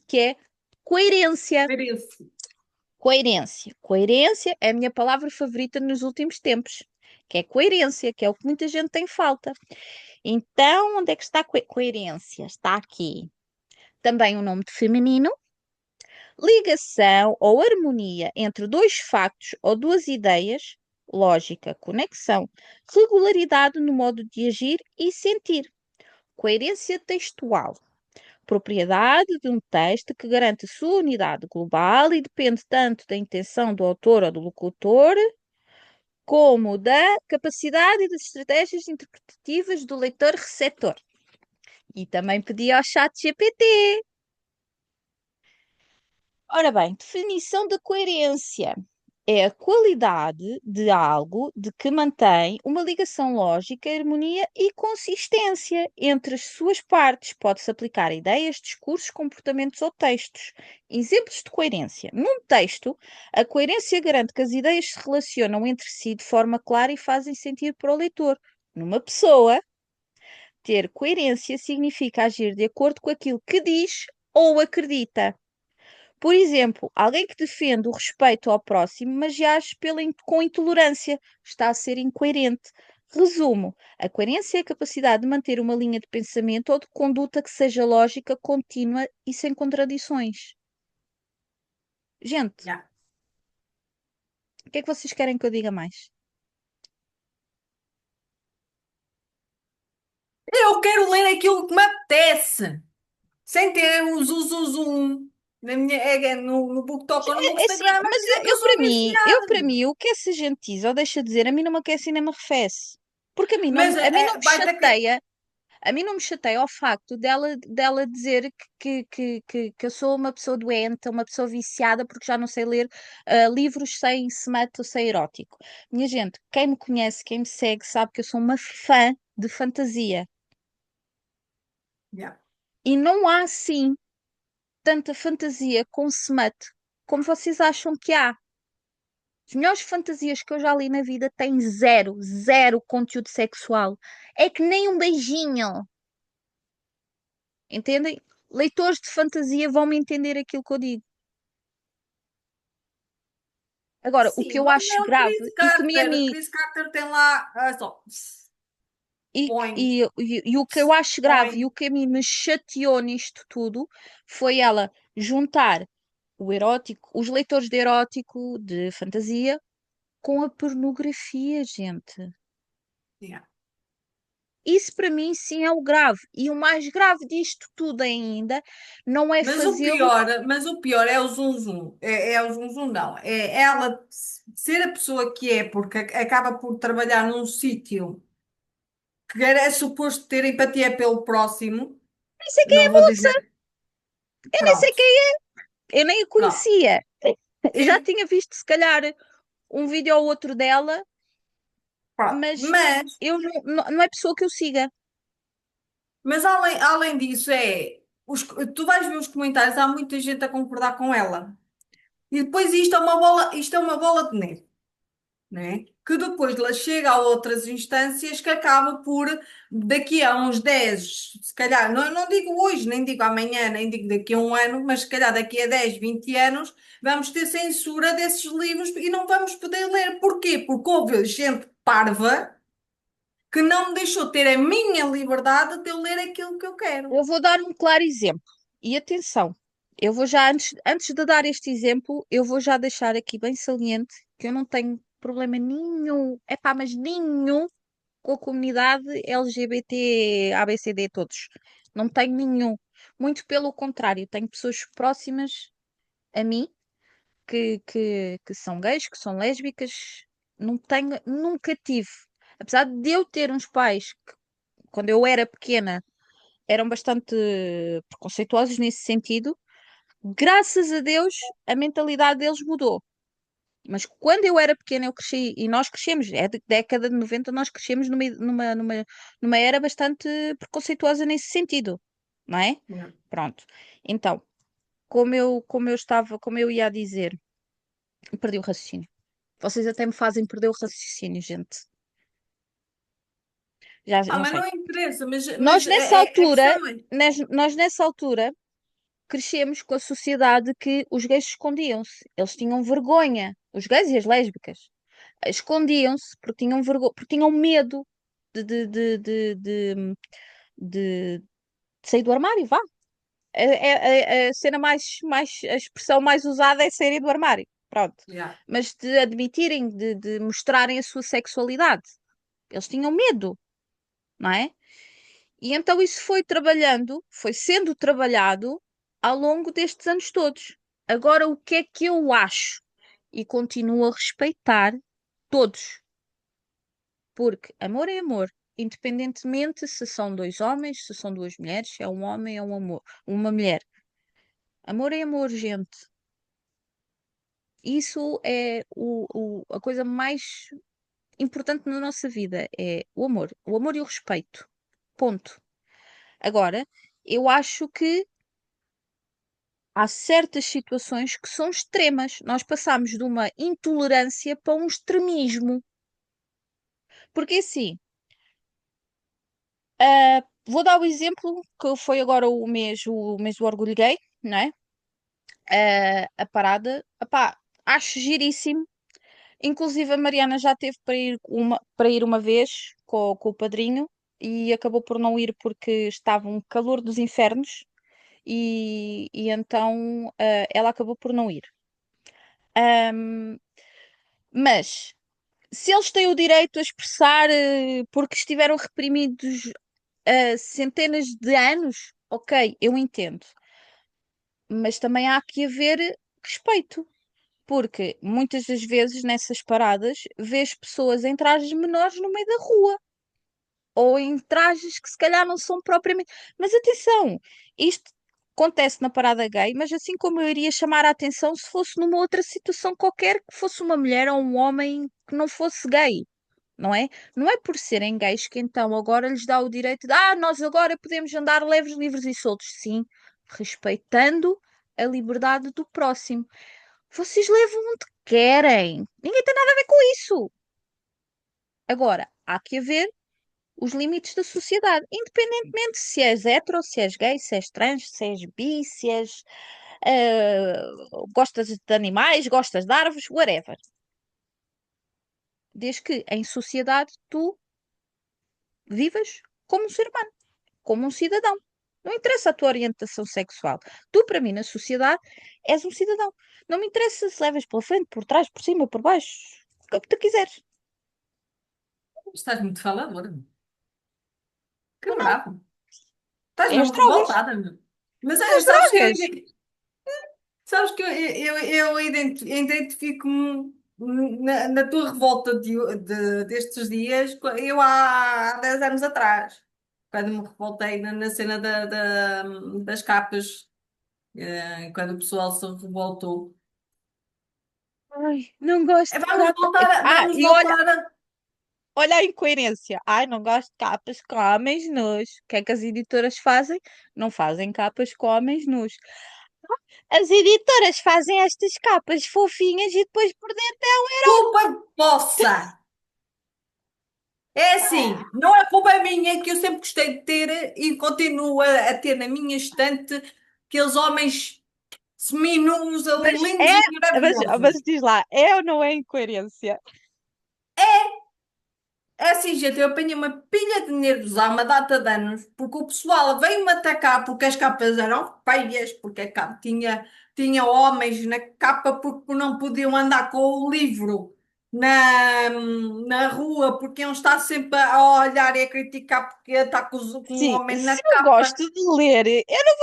que é coerência.
Experiência.
Coerência. Coerência é a minha palavra favorita nos últimos tempos, que é coerência, que é o que muita gente tem falta. Então, onde é que está a coerência? Está aqui. Também o nome de feminino, ligação ou harmonia entre dois factos ou duas ideias, lógica, conexão, regularidade no modo de agir e sentir, coerência textual, propriedade de um texto que garante sua unidade global e depende tanto da intenção do autor ou do locutor, como da capacidade e das estratégias interpretativas do leitor-receptor. E também pedi ao chat GPT. Ora bem, definição da coerência é a qualidade de algo de que mantém uma ligação lógica, harmonia e consistência entre as suas partes. Pode-se aplicar a ideias, discursos, comportamentos ou textos. Exemplos de coerência. Num texto, a coerência garante que as ideias se relacionam entre si de forma clara e fazem sentido para o leitor. Numa pessoa, ter coerência significa agir de acordo com aquilo que diz ou acredita. Por exemplo, alguém que defende o respeito ao próximo, mas age com intolerância, está a ser incoerente. Resumo: a coerência é a capacidade de manter uma linha de pensamento ou de conduta que seja lógica, contínua e sem contradições. Gente,
Yeah.
o que é que vocês querem que eu diga mais?
Eu quero ler aquilo que me apetece, sem ter um zum na minha, no BookTok ou no
É assim,
Instagram a
mas
dizer que eu
eu
sou
para mim, eu para
viciada.
mim, o que essa gente diz ou deixa de dizer, a mim não me aquece nem me arrefece. Porque
Mas
a mim não me
vai ter que.
chateia. A mim não me chateia o facto dela dizer que eu sou uma pessoa doente, uma pessoa viciada, porque já não sei ler livros sem smut ou sem erótico. Minha gente, quem me conhece, quem me segue, sabe que eu sou uma fã de fantasia.
Yeah.
E não há, assim, tanta fantasia com smut como vocês acham que há. As melhores fantasias que eu já li na vida têm zero, zero conteúdo sexual. É que nem um beijinho. Entendem? Leitores de fantasia vão me entender aquilo que eu digo. Agora, o que
Sim,
eu
vamos
acho
ler o
grave
Chris
e que me a
Carter.
mim,
Chris Carter tem lá. Só. põe,
E o que eu acho grave e
põe.
o que a mim me chateou nisto tudo foi ela juntar o erótico, os leitores de erótico, de fantasia, com a pornografia, gente.
Yeah.
Isso para mim sim é o grave. E o mais grave disto tudo ainda não é fazê-lo.
Mas o pior é o zum é o zum não. É ela ser a pessoa que é, porque acaba por trabalhar num sítio que é suposto ter empatia pelo próximo.
Nem sei quem
Não
é
vou
moça,
dizer.
eu nem sei
Pronto,
quem é, eu nem a
pronto.
conhecia. Eu já
Sim,
tinha visto, se calhar, um vídeo ou outro dela,
pronto.
mas eu não é pessoa que eu siga.
Mas além disso, tu vais ver os comentários, há muita gente a concordar com ela. E depois isto é uma bola de neve, né? Que depois ela chega a outras instâncias que acaba por, daqui a uns 10 se calhar, não digo hoje, nem digo amanhã, nem digo daqui a um ano, mas se calhar daqui a 10 20 anos, vamos ter censura desses livros e não vamos poder ler. Porquê? Porque houve gente parva que não me deixou ter a minha liberdade de eu ler aquilo que eu quero.
Eu vou dar um claro exemplo. E atenção, eu vou já, antes de dar este exemplo, eu vou já deixar aqui bem saliente que eu não tenho problema nenhum, epá, mas nenhum com a comunidade LGBT, ABCD, todos. Não tenho nenhum. Muito pelo contrário, tenho pessoas próximas a mim que são gays, que são lésbicas. Não tenho, nunca tive. Apesar de eu ter uns pais que, quando eu era pequena, eram bastante preconceituosos nesse sentido. Graças a Deus, a mentalidade deles mudou. Mas quando eu era pequena, eu cresci, e nós crescemos, é de década de 90, nós crescemos numa era bastante preconceituosa nesse sentido, não é?
Yeah.
Pronto. Então, como eu ia dizer, perdi o raciocínio. Vocês até me fazem perder o raciocínio, gente. Já
Ah,
não
mas
sei.
não interessa,
Nós
mas
nessa
a
altura,
questão é.
nós nessa altura crescemos com a sociedade que os gays escondiam-se. Eles tinham vergonha, os gays e as lésbicas. Escondiam-se porque tinham vergonha, porque tinham medo de, de, de, de, de, de sair do armário, vá. A cena a expressão mais usada é saírem do armário. Pronto.
Yeah.
Mas de admitirem, de mostrarem a sua sexualidade. Eles tinham medo, não é? E então isso foi trabalhando, foi sendo trabalhado ao longo destes anos todos. Agora, o que é que eu acho? E continuo a respeitar todos, porque amor é amor, independentemente se são dois homens, se são duas mulheres, se é um homem ou um amor, uma mulher. Amor é amor, gente. Isso é a coisa mais importante na nossa vida, é o amor e o respeito. Ponto. Agora, eu acho que há certas situações que são extremas. Nós passamos de uma intolerância para um extremismo. Porque assim, vou dar o exemplo que foi agora o mês do Orgulho Gay, não é? A parada, epá, acho giríssimo. Inclusive a Mariana já teve para ir uma vez com o padrinho e acabou por não ir porque estava um calor dos infernos e então ela acabou por não ir. Ahm, mas se eles têm o direito a expressar porque estiveram reprimidos centenas de anos, ok, eu entendo. Mas também há que haver respeito, porque muitas das vezes nessas paradas vês pessoas em trajes menores no meio da rua, ou em trajes que se calhar não são propriamente. Mas atenção, isto acontece na parada gay, mas assim como eu iria chamar a atenção se fosse numa outra situação qualquer, que fosse uma mulher ou um homem que não fosse gay. Não é? Não é por serem gays que então agora lhes dá o direito de, nós agora podemos andar leves, livres e soltos. Sim, respeitando a liberdade do próximo. Vocês levam onde querem. Ninguém tem nada a ver com isso. Agora, há que haver os limites da sociedade, independentemente se és hetero, se és gay, se és trans, se és bi, se és gostas de animais, gostas de árvores, whatever. Desde que em sociedade tu vivas como um ser humano, como um cidadão. Não interessa a tua orientação sexual. Tu, para mim, na sociedade, és um cidadão. Não me interessa se levas pela frente, por trás, por cima, por baixo, o que tu quiseres.
Estás muito faladora, meu. Que
Ou não,
bravo. Estás
é as
mesmo
drogas.
revoltada, meu. Mas
São as
sabes que
drogas.
sabes que eu identifico-me na tua revolta destes dias, eu há 10 anos atrás, quando me revoltei na cena das capas, quando o pessoal se revoltou.
Ai, não gosto
É,
de capa.
vamos
E olha,
voltar a.
olha a incoerência. Ai, não gosto de capas com homens nus. O que é que as editoras fazem? Não fazem capas com homens nus. As editoras fazem estas capas fofinhas e depois por dentro é um
Super poça! É assim, não é culpa minha que eu sempre gostei de ter e continuo a ter na minha estante aqueles homens seminus ali,
Mas
lindos e
mas
maravilhosos.
diz lá, é ou não é incoerência?
É assim, gente, eu apanhei uma pilha de nervos há uma data de anos, porque o pessoal veio-me atacar porque as capas eram feias, porque a capa tinha homens na capa porque não podiam andar com o livro na rua, porque iam estar sempre a olhar e a criticar porque está com um
Sim,
homem na
se eu
capa.
gosto de ler, eu não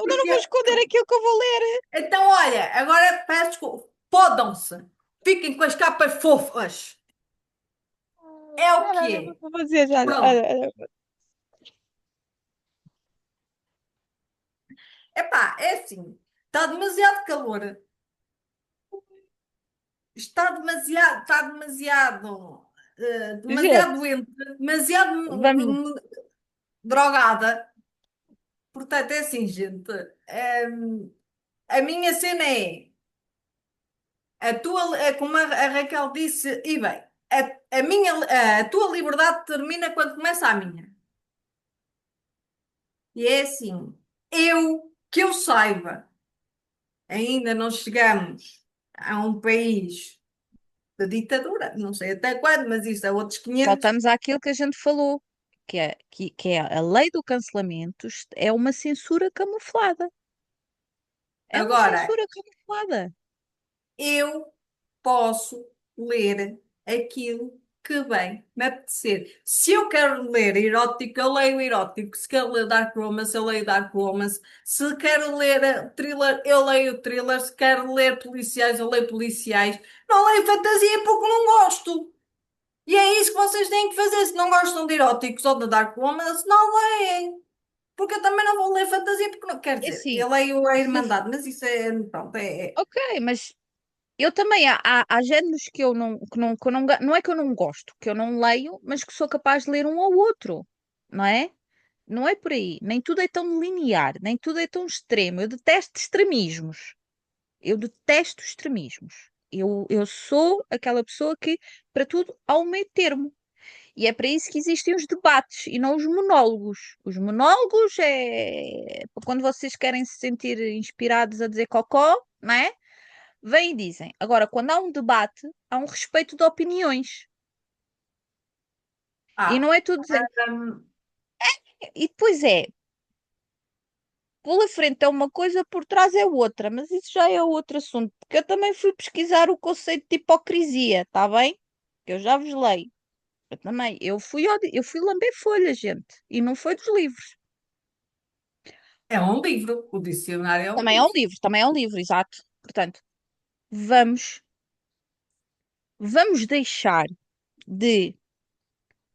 Porque,
vou esconder aquilo que eu vou ler.
então, olha, agora peço desculpa, fodam-se, fiquem com as capas fofas, é o
Espera,
que
olha,
é.
vou fazer já.
Pronto. Epá, é assim, está demasiado calor. Demasiado
Gente,
doente, demasiado
vamos.
drogada. Portanto, é assim, gente. A minha cena é como a Raquel disse, e bem, a tua liberdade termina quando começa a minha. E é assim, que eu saiba, ainda não chegamos a um país da ditadura, não sei até quando, mas isso é outros 500.
Voltamos àquilo que a gente falou, que é a lei do cancelamento, é uma censura camuflada. É uma
Agora,
censura camuflada.
eu posso ler aquilo que bem me apetecer. Se eu quero ler erótico, eu leio erótico. Se quero ler dark romance, eu leio dark romance. Se quero ler thriller, eu leio thriller. Se quero ler policiais, eu leio policiais. Não leio fantasia porque não gosto. E é isso que vocês têm que fazer. Se não gostam de eróticos ou de dark romance, não leem. Porque eu também não vou ler fantasia, porque não quer
É
dizer,
assim,
eu leio a
se,
Irmandade, mas isso é, pronto,
ok, mas eu também há géneros não é que eu não gosto, que eu não leio, mas que sou capaz de ler um ou outro, não é? Não é por aí. Nem tudo é tão linear, nem tudo é tão extremo. Eu detesto extremismos. Eu detesto extremismos. Eu sou aquela pessoa que, para tudo, há um meio termo. E é para isso que existem os debates e não os monólogos. Os monólogos é para quando vocês querem se sentir inspirados a dizer cocó, não é? Vêm e dizem. Agora, quando há um debate, há um respeito de opiniões. E
Ah,
não é tudo dizer.
hum,
E depois pela frente é uma coisa, por trás é outra, mas isso já é outro assunto, porque eu também fui pesquisar o conceito de hipocrisia, está bem? Que eu já vos leio. Eu também, eu fui lamber folhas, gente, e não foi dos livros.
é um livro. O dicionário é um livro.
Também é um livro, exato. Portanto, vamos, vamos deixar de,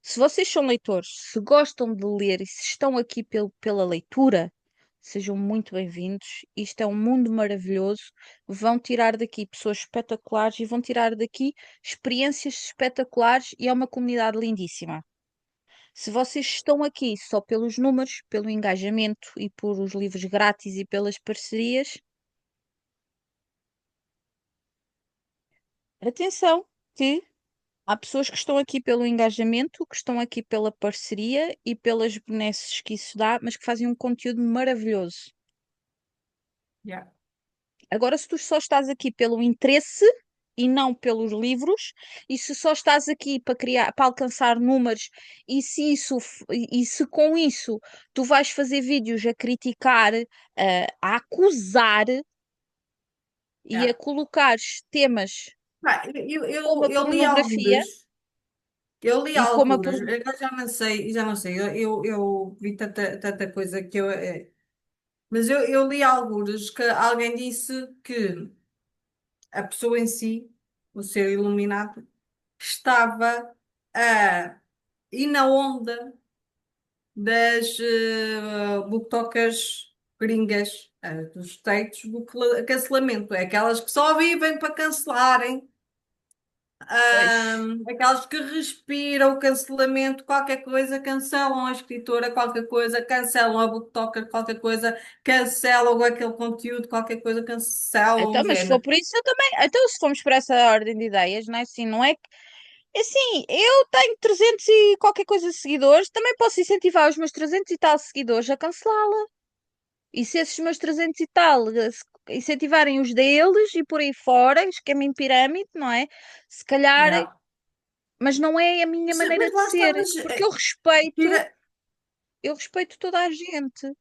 se vocês são leitores, se gostam de ler e se estão aqui pela leitura, sejam muito bem-vindos. Isto é um mundo maravilhoso. Vão tirar daqui pessoas espetaculares e vão tirar daqui experiências espetaculares e é uma comunidade lindíssima. Se vocês estão aqui só pelos números, pelo engajamento e por os livros grátis e pelas parcerias, atenção que há pessoas que estão aqui pelo engajamento, que estão aqui pela parceria e pelas benesses que isso dá, mas que fazem um conteúdo maravilhoso.
Yeah.
Agora, se tu só estás aqui pelo interesse, e não pelos livros, e se só estás aqui para criar, para alcançar números, e se com isso tu vais fazer vídeos a criticar, a acusar e a
Yeah.
colocar temas
Pá,
como a
eu li
pornografia
algures, eu li
e como a
algures, agora já não sei, eu vi tanta coisa que mas eu li algures que alguém disse que a pessoa em si, o ser iluminado, estava a ir na onda das booktokers gringas, dos States, do cancelamento. É aquelas que só vivem para cancelarem,
pois.
aquelas que respiram o cancelamento, qualquer coisa, cancelam a escritora, qualquer coisa, cancelam a booktoker, qualquer coisa, cancelam aquele conteúdo, qualquer coisa, cancelam
Então,
o
mas se for
género.
por isso, eu também. Então, se formos por essa ordem de ideias, não é assim? Não é que. É assim, eu tenho 300 e qualquer coisa de seguidores, também posso incentivar os meus 300 e tal seguidores a cancelá-la. E se esses meus 300 e tal incentivarem os deles e por aí fora, esquema em pirâmide, não é? Se calhar,
Yeah.
mas não é a minha maneira
Mas
de
lá está,
ser, porque
tira,
eu respeito toda a gente.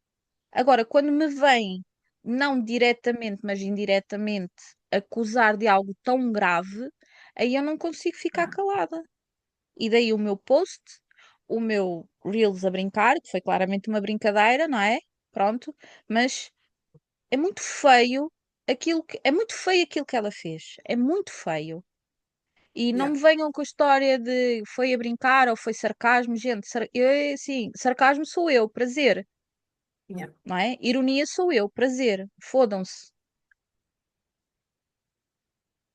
Agora, quando me vem, não diretamente, mas indiretamente, acusar de algo tão grave, aí eu não consigo ficar
yeah,
calada. E daí o meu post, o meu Reels a brincar, que foi claramente uma brincadeira, não é? Pronto, mas é muito feio é muito feio aquilo que ela fez. É muito feio. E não
yeah,
me venham com a história de foi a brincar ou foi sarcasmo, gente. Assim, sarcasmo sou eu, prazer,
yeah.
não é? Ironia sou eu, prazer. Fodam-se.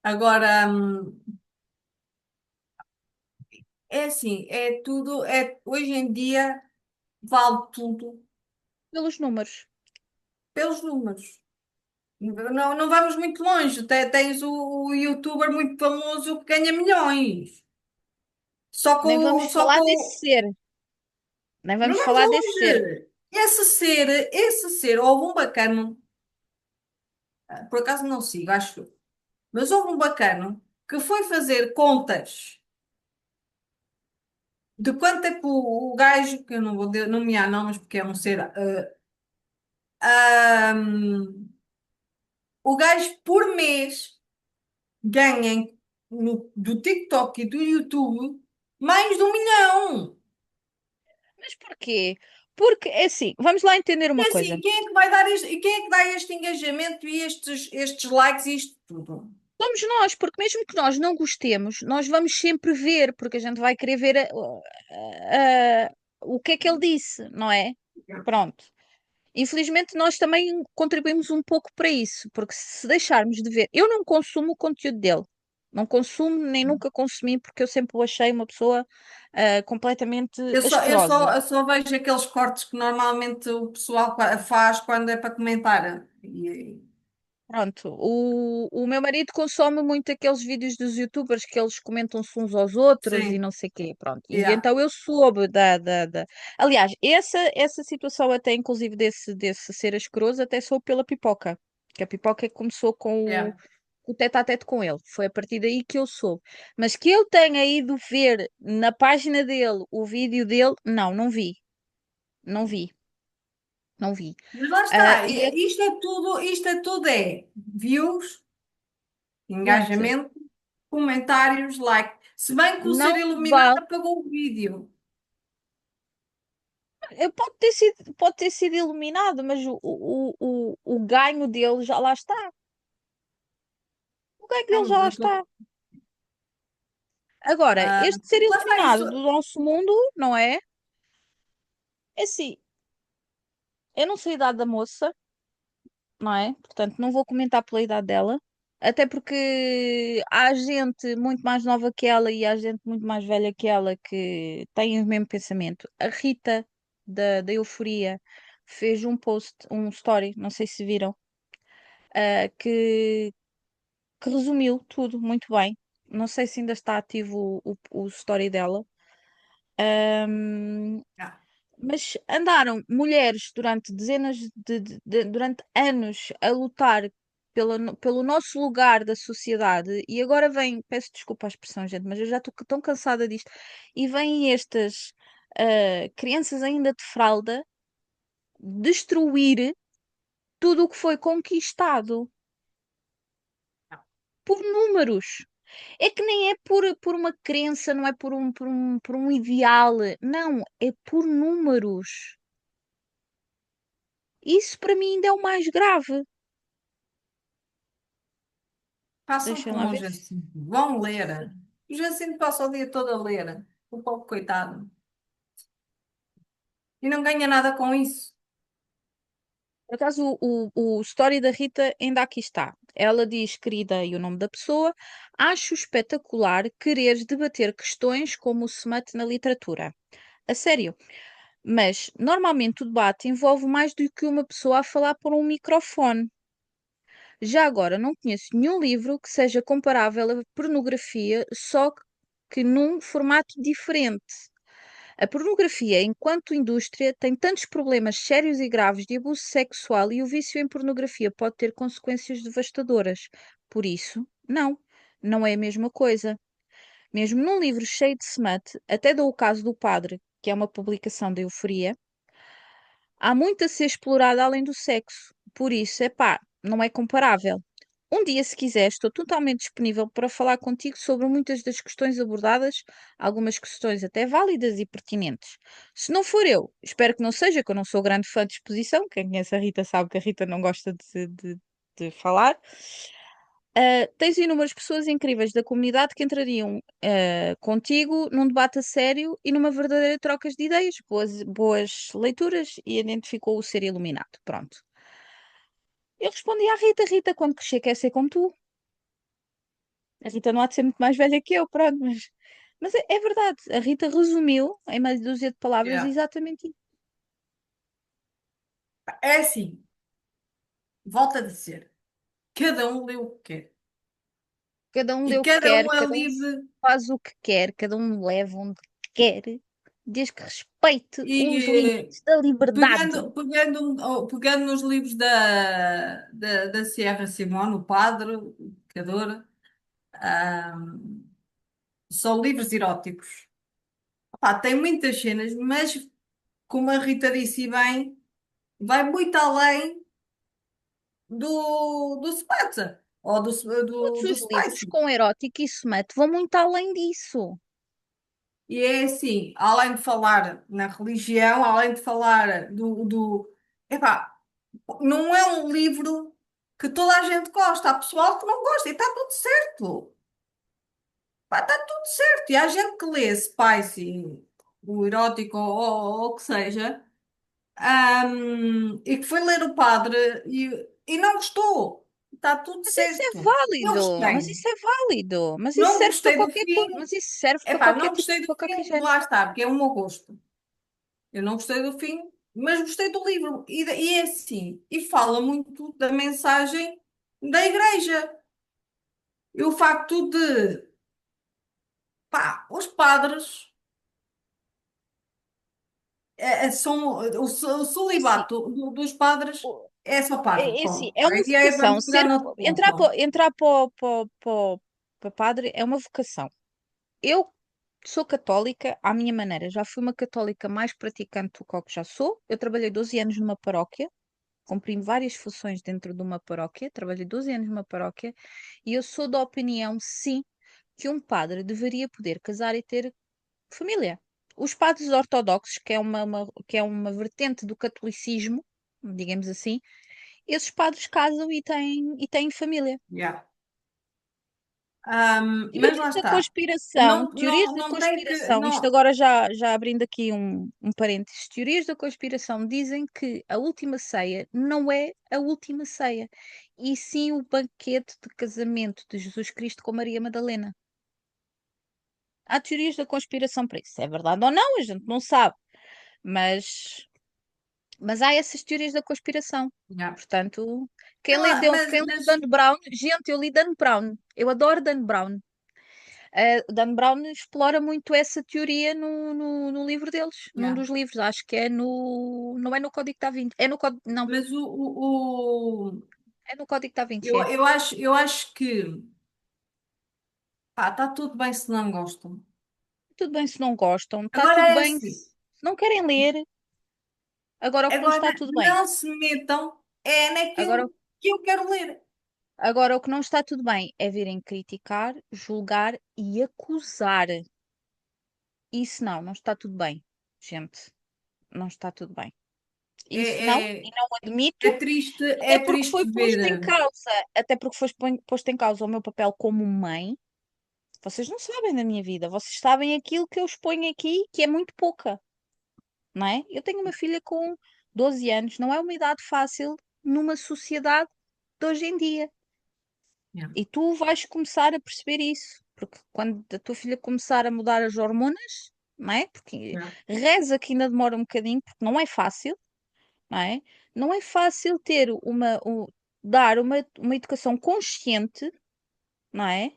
Agora, é assim, hoje em dia vale tudo
Pelos números.
pelos números. Não vamos muito longe. Tens o youtuber muito famoso que ganha milhões.
Nem vamos
Só
falar
com.
desse ser. Nem
Não
vamos
vamos
falar desse ser.
longe. Esse ser, houve um bacano, por acaso não sigo, acho eu, mas houve um bacano que foi fazer contas de quanto é que o gajo, que eu não vou nomear nomes porque é um ser, o gajo por mês ganha do TikTok e do YouTube mais de 1 milhão.
Mas porquê? Porque, é assim, vamos lá entender
E
uma coisa.
assim, quem é que vai dar este, e quem é que dá este engajamento e estes likes e isto tudo?
Somos nós, porque mesmo que nós não gostemos, nós vamos sempre ver, porque a gente vai querer ver o que é que ele disse, não é? Pronto. Infelizmente, nós também contribuímos um pouco para isso, porque se deixarmos de ver, eu não consumo o conteúdo dele, não consumo, nem nunca consumi, porque eu sempre o achei uma pessoa completamente asquerosa.
Eu só vejo aqueles cortes que normalmente o pessoal faz quando é para comentar.
Pronto, o meu marido consome muito aqueles vídeos dos youtubers que eles comentam-se uns aos outros e
Sim,
não sei quê, pronto. E
yeah,
então eu soube Aliás, essa situação até inclusive desse ser asqueroso até soube pela Pipoca, que a Pipoca começou com
yeah.
o tete-a-tete com ele. Foi a partir daí que eu soube. Mas que eu tenha ido ver na página dele o vídeo dele, não, não vi. Não vi, não vi.
Mas lá
Ah,
está,
e a
isto é tudo views,
gente,
engajamento, comentários, like. Se bem que o ser
não
iluminado
vale.
apagou o vídeo.
Pode ter sido iluminado, mas o ganho dele já lá está. O ganho dele
Não,
já lá está. Agora, este ser
lá está
iluminado
isso.
do nosso mundo, não é? É assim, eu não sei a idade da moça, não é? Portanto, não vou comentar pela idade dela. Até porque há gente muito mais nova que ela e há gente muito mais velha que ela que tem o mesmo pensamento. A Rita, da Euforia, fez um post, um story, não sei se viram, que resumiu tudo muito bem. Não sei se ainda está ativo o story dela. Ahm,
Ah,
mas andaram mulheres durante dezenas durante anos a lutar pelo nosso lugar da sociedade, e agora vem, peço desculpa à expressão, gente, mas eu já estou tão cansada disto, e vêm estas crianças ainda de fralda destruir tudo o que foi conquistado por números. É que nem é por uma crença, não é por um ideal, não, é por números. Isso para mim ainda é o mais grave.
Façam
Deixem lá
como o
ver.
Jacinto. Vão ler. O Jacinto passa o dia todo a ler. O pobre coitado. E não ganha nada com isso.
Por acaso, o story da Rita ainda aqui está. Ela diz, querida, e o nome da pessoa, acho espetacular quereres debater questões como o smut na literatura. A sério. Mas, normalmente, o debate envolve mais do que uma pessoa a falar por um microfone. Já agora, não conheço nenhum livro que seja comparável à pornografia, só que num formato diferente. A pornografia, enquanto indústria, tem tantos problemas sérios e graves de abuso sexual e o vício em pornografia pode ter consequências devastadoras. Por isso, não, não é a mesma coisa. Mesmo num livro cheio de smut, até dou o caso do Padre, que é uma publicação da Euforia, há muito a ser explorado além do sexo. Por isso, é pá, não é comparável. Um dia, se quiser, estou totalmente disponível para falar contigo sobre muitas das questões abordadas, algumas questões até válidas e pertinentes. Se não for eu, espero que não seja, que eu não sou grande fã de exposição. Quem conhece a Rita sabe que a Rita não gosta de falar. Tens inúmeras pessoas incríveis da comunidade que entrariam contigo num debate a sério e numa verdadeira troca de ideias, boas leituras e identificou o ser iluminado. Pronto. Eu respondi à Rita, Rita, quando crescer quer ser como tu. A Rita não há de ser muito mais velha que eu, pronto, mas é verdade. A Rita resumiu em meia dúzia de palavras
Yeah.
exatamente isso.
É assim, volto a dizer. Cada um lê o que quer.
Cada um
E
lê o que
cada
quer,
um é
cada um
livre.
faz o que quer, cada um leva onde quer, desde que respeite
E
os limites da liberdade.
pegando nos livros da Sierra Simone, o Padre, o Pecador, são livros eróticos. Pá, tem muitas cenas, mas como a Rita disse bem, vai muito além do Spatza ou
Todos
do
os livros
Spicy.
com erótica e smut vão muito além disso.
E é assim, além de falar na religião, além de falar epá, não é um livro que toda a gente gosta. Há pessoal que não gosta e está tudo certo. Pá, está tudo certo. E há gente que lê Spicy, o erótico ou o que seja, e que foi ler o padre e não gostou. Está tudo
Mas isso é
certo. Eu
válido, mas
gostei.
isso é válido, mas isso
Não
serve para
gostei do
qualquer coisa,
fim.
mas isso serve para
Epá,
qualquer
não
tipo,
gostei do
para qualquer
fim.
género.
Lá está, porque é o meu gosto. Eu não gostei do fim, mas gostei do livro. E é assim. E fala muito da mensagem da igreja. E o facto de, pá, os padres o
É assim,
celibato dos padres
o-
é só padre.
é assim,
Pronto.
é uma
Aí
vocação.
vamos pegar
Ser,
no outro
entrar
ponto.
para padre é uma vocação. Eu sou católica à minha maneira. Já fui uma católica mais praticante do que o que já sou. Eu trabalhei 12 anos numa paróquia, cumpri várias funções dentro de uma paróquia, trabalhei 12 anos numa paróquia e eu sou da opinião, sim, que um padre deveria poder casar e ter família. Os padres ortodoxos, que é uma vertente do catolicismo, digamos assim, esses padres casam e têm família.
Yeah. Mas lá está. Não,
Teorias
não,
da
não tem que.
conspiração, isto
Não,
agora já abrindo aqui um parênteses, teorias da conspiração dizem que a última ceia não é a última ceia, e sim o banquete de casamento de Jesus Cristo com Maria Madalena. Há teorias da conspiração para isso. É verdade ou não, a gente não sabe, mas, mas há essas teorias da conspiração.
yeah.
Portanto,
Sei lá,
quem lê
mas
Dan Brown, gente, eu li Dan Brown, eu adoro Dan Brown. Dan Brown explora muito essa teoria no livro deles, num
yeah.
dos livros, acho que é no. Não é no Código da Vinci, é no Código. Não,
Mas
É no Código Da
Eu,
Vinci.
eu acho, eu acho que, pá, está tudo bem se não gostam.
Tudo bem se não gostam, está
Agora
tudo
é
bem
assim,
se não querem ler. Agora o que não
agora
está tudo bem.
não se metam é
Agora,
naquilo que eu quero ler.
agora o que não está tudo bem é virem criticar, julgar e acusar. Isso não está tudo bem, gente. Não está tudo bem. Isso não,
É,
e não
é
admito,
triste,
até
é
porque
triste
foi
ver.
posto em causa, até porque foi posto em causa o meu papel como mãe. Vocês não sabem da minha vida, vocês sabem aquilo que eu exponho aqui, que é muito pouca, não é? Eu tenho uma filha com 12 anos, não é uma idade fácil numa sociedade de hoje em dia.
Yeah,
E tu vais começar a perceber isso, porque quando a tua filha começar a mudar as hormonas, não é? Porque
yeah,
reza que ainda demora um bocadinho, porque não é fácil, não é? Não é fácil ter dar uma educação consciente, não é?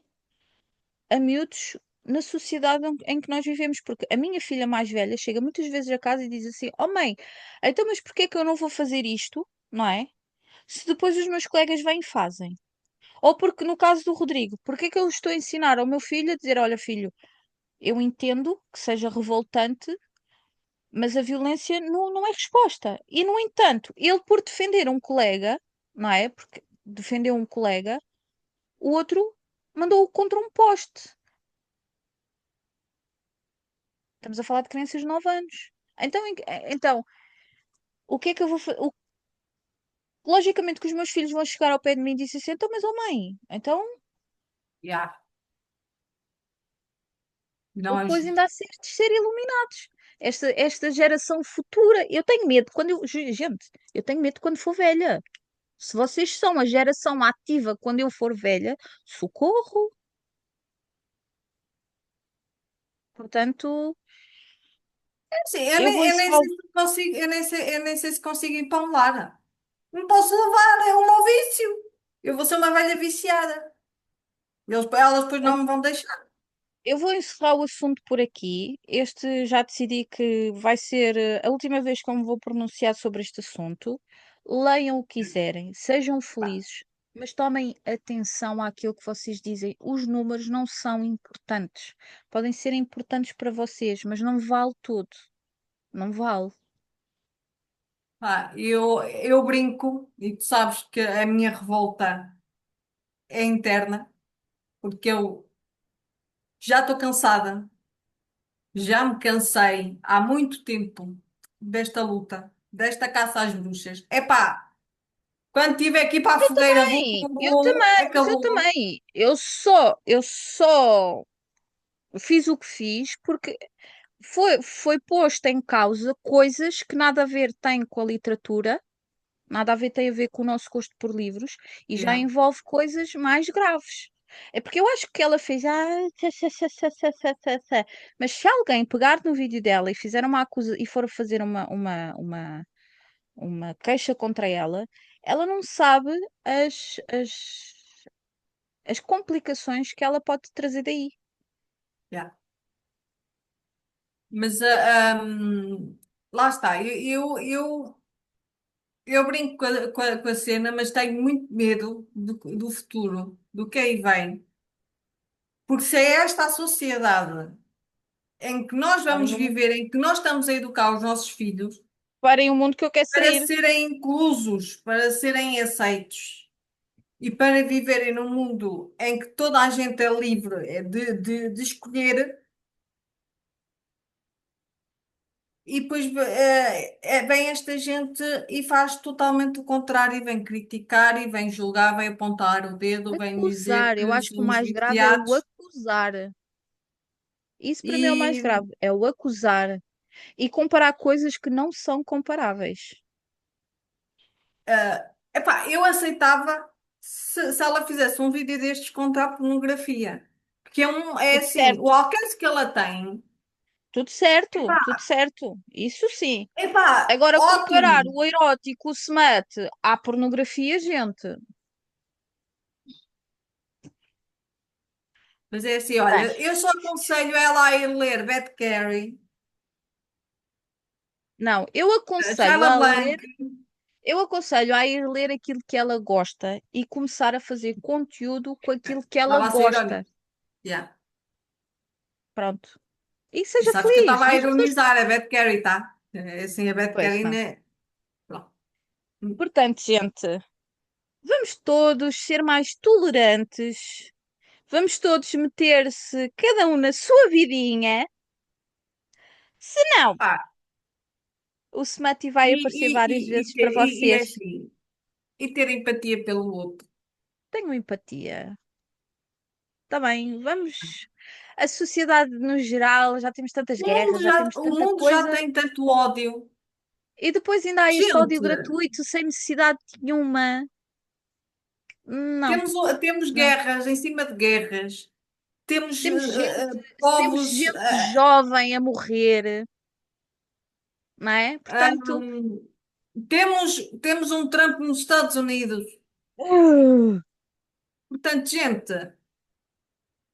A miúdos na sociedade em que nós vivemos, porque a minha filha mais velha chega muitas vezes a casa e diz assim: Oh mãe, então, mas porquê é que eu não vou fazer isto, não é? Se depois os meus colegas vêm e fazem. Ou porque, no caso do Rodrigo, porquê é que eu estou a ensinar ao meu filho a dizer: Olha, filho, eu entendo que seja revoltante, mas a violência não é resposta. E, no entanto, ele, por defender um colega, não é? Porque defendeu um colega, o outro mandou-o contra um poste. Estamos a falar de crianças de 9 anos. Então, então o que é que eu vou fazer? Logicamente que os meus filhos vão chegar ao pé de mim e dizer assim: Então, mas oh mãe, então
yeah. Não
depois
ajuda.
ainda há de ser iluminados. Esta geração futura. Eu tenho medo quando eu. Gente, eu tenho medo quando for velha. Se vocês são a geração ativa quando eu for velha, socorro. Portanto,
Sim,
eu vou
eu nem sei
encerrar.
se consigo, eu nem sei se consigo ir para um lar. Não posso levar, é o meu vício. Eu vou ser uma velha viciada. Elas depois não me vão deixar.
Eu vou encerrar o assunto por aqui. Este já decidi que vai ser a última vez que eu me vou pronunciar sobre este assunto. Leiam o que quiserem, sejam
Pá,
felizes, mas tomem atenção àquilo que vocês dizem. Os números não são importantes. Podem ser importantes para vocês, mas não vale tudo. Não vale.
eu brinco e tu sabes que a minha revolta é interna, porque eu já estou cansada, já me cansei há muito tempo desta luta, desta caça às bruxas. Epá, quando tiver aqui para a fogueira,
Eu também, mas eu
acabou.
também. Eu só fiz o que fiz porque foi posto em causa coisas que nada a ver têm com a literatura, nada a ver tem a ver com o nosso gosto por livros e já
Yeah,
envolve coisas mais graves. É porque eu acho que ela fez, mas se alguém pegar no vídeo dela e fizer uma acusa e for fazer uma queixa contra ela, ela não sabe as complicações que ela pode trazer daí.
yeah. Mas lá está, eu brinco com a cena, mas tenho muito medo do futuro, do que aí vem. Porque se é esta a sociedade em que nós
Parem
vamos
o mundo,
viver, em que nós estamos a educar os nossos filhos
parem o mundo que eu quero
para
sair.
serem inclusos, para serem aceitos e para viverem num mundo em que toda a gente é livre de escolher, e depois vem esta gente e faz totalmente o contrário, e vem criticar, e vem julgar, vem apontar o dedo, vem dizer
Acusar, eu
que
acho que o
somos
mais grave é o
viciados.
acusar. Isso para mim é o mais
E
grave, é o acusar e comparar coisas que não são comparáveis.
epá, eu aceitava se ela fizesse um vídeo destes contra a pornografia. Porque é
Tudo
assim, o
certo,
alcance que ela tem,
tudo certo,
epá,
tudo certo. Isso sim.
epá,
Agora, comparar
ótimo.
o erótico, o smut à pornografia, gente.
Mas é assim,
Bem,
olha, eu só aconselho ela a ir ler Beth Carey,
não, eu
a
aconselho
Carla
a ler
Blanc.
Eu aconselho a ir ler aquilo que ela gosta e começar a fazer conteúdo com aquilo que ela
Estava a ser
gosta.
irónico. Yeah.
Pronto. E
E
seja
sabes que eu
feliz.
estava
E
a
as pessoas.
ironizar a Beth Carey, tá? É assim, a Beth
Pois
Carey,
não.
né? Pronto.
Portanto, gente, vamos todos ser mais tolerantes. Vamos todos meter-se, cada um na sua vidinha. Se não,
Pá,
o Smutty vai aparecer várias vezes para
e é
vocês.
assim, e ter empatia pelo outro.
Tenham empatia. Está bem, vamos. A sociedade no geral, já temos tantas guerras, já temos
O
tanta
mundo já
coisa.
tem tanto ódio.
E depois ainda há este ódio
Gente,
gratuito, sem necessidade nenhuma. Não,
temos
não.
guerras em cima de guerras. Temos
Temos
povos.
gente jovem a morrer, não é? Portanto,
Hum, temos um Trump nos Estados Unidos.
uh,
Portanto, gente,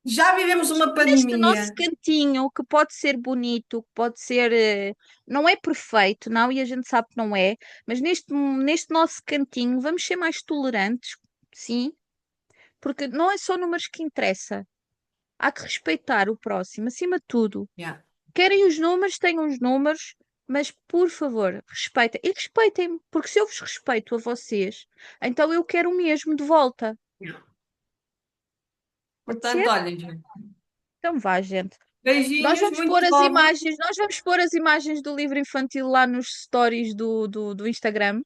já vivemos uma
neste nosso
pandemia.
cantinho, que pode ser bonito, que pode ser. Não é perfeito, não, e a gente sabe que não é, mas neste nosso cantinho vamos ser mais tolerantes, sim, porque não é só números que interessa. Há que respeitar o próximo, acima de tudo.
Yeah.
Querem os números, tenham os números, mas por favor, respeitem. E respeitem-me, porque se eu vos respeito a vocês, então eu quero o mesmo de volta.
Yeah.
Pode
Portanto,
ser?
olhem, gente,
Então vá, gente.
beijinhos, muito jovens.
Nós vamos pôr as imagens do livro infantil lá nos stories do Instagram,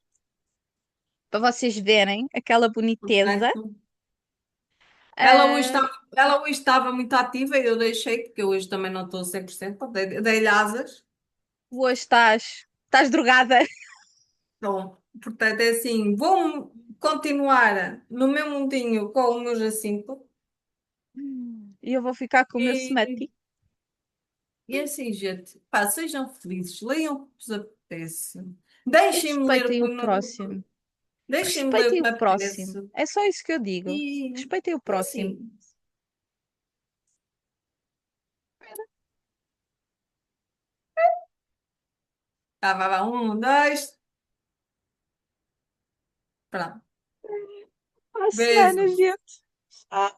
para vocês verem aquela boniteza.
Portanto,
Ah,
ela hoje estava muito ativa e eu deixei, porque eu hoje também não estou a 100%, pá, dei-lhe asas.
hoje estás drogada.
Bom, portanto, é assim, vou continuar no meu mundinho com o meu Jacinto.
E eu vou ficar com o meu
E,
smutty.
e é assim, gente, pá, sejam felizes, leiam o que vos apetece.
E
Deixem-me ler
respeitem o próximo.
deixem-me ler o
Respeitem
que
o
me
próximo.
apetece.
É só isso que eu digo.
E
Respeitem o
é
próximo.
assim, tá, vá, vá, um, dois, pronto.
À semana,
Beijos.
gente. Ah.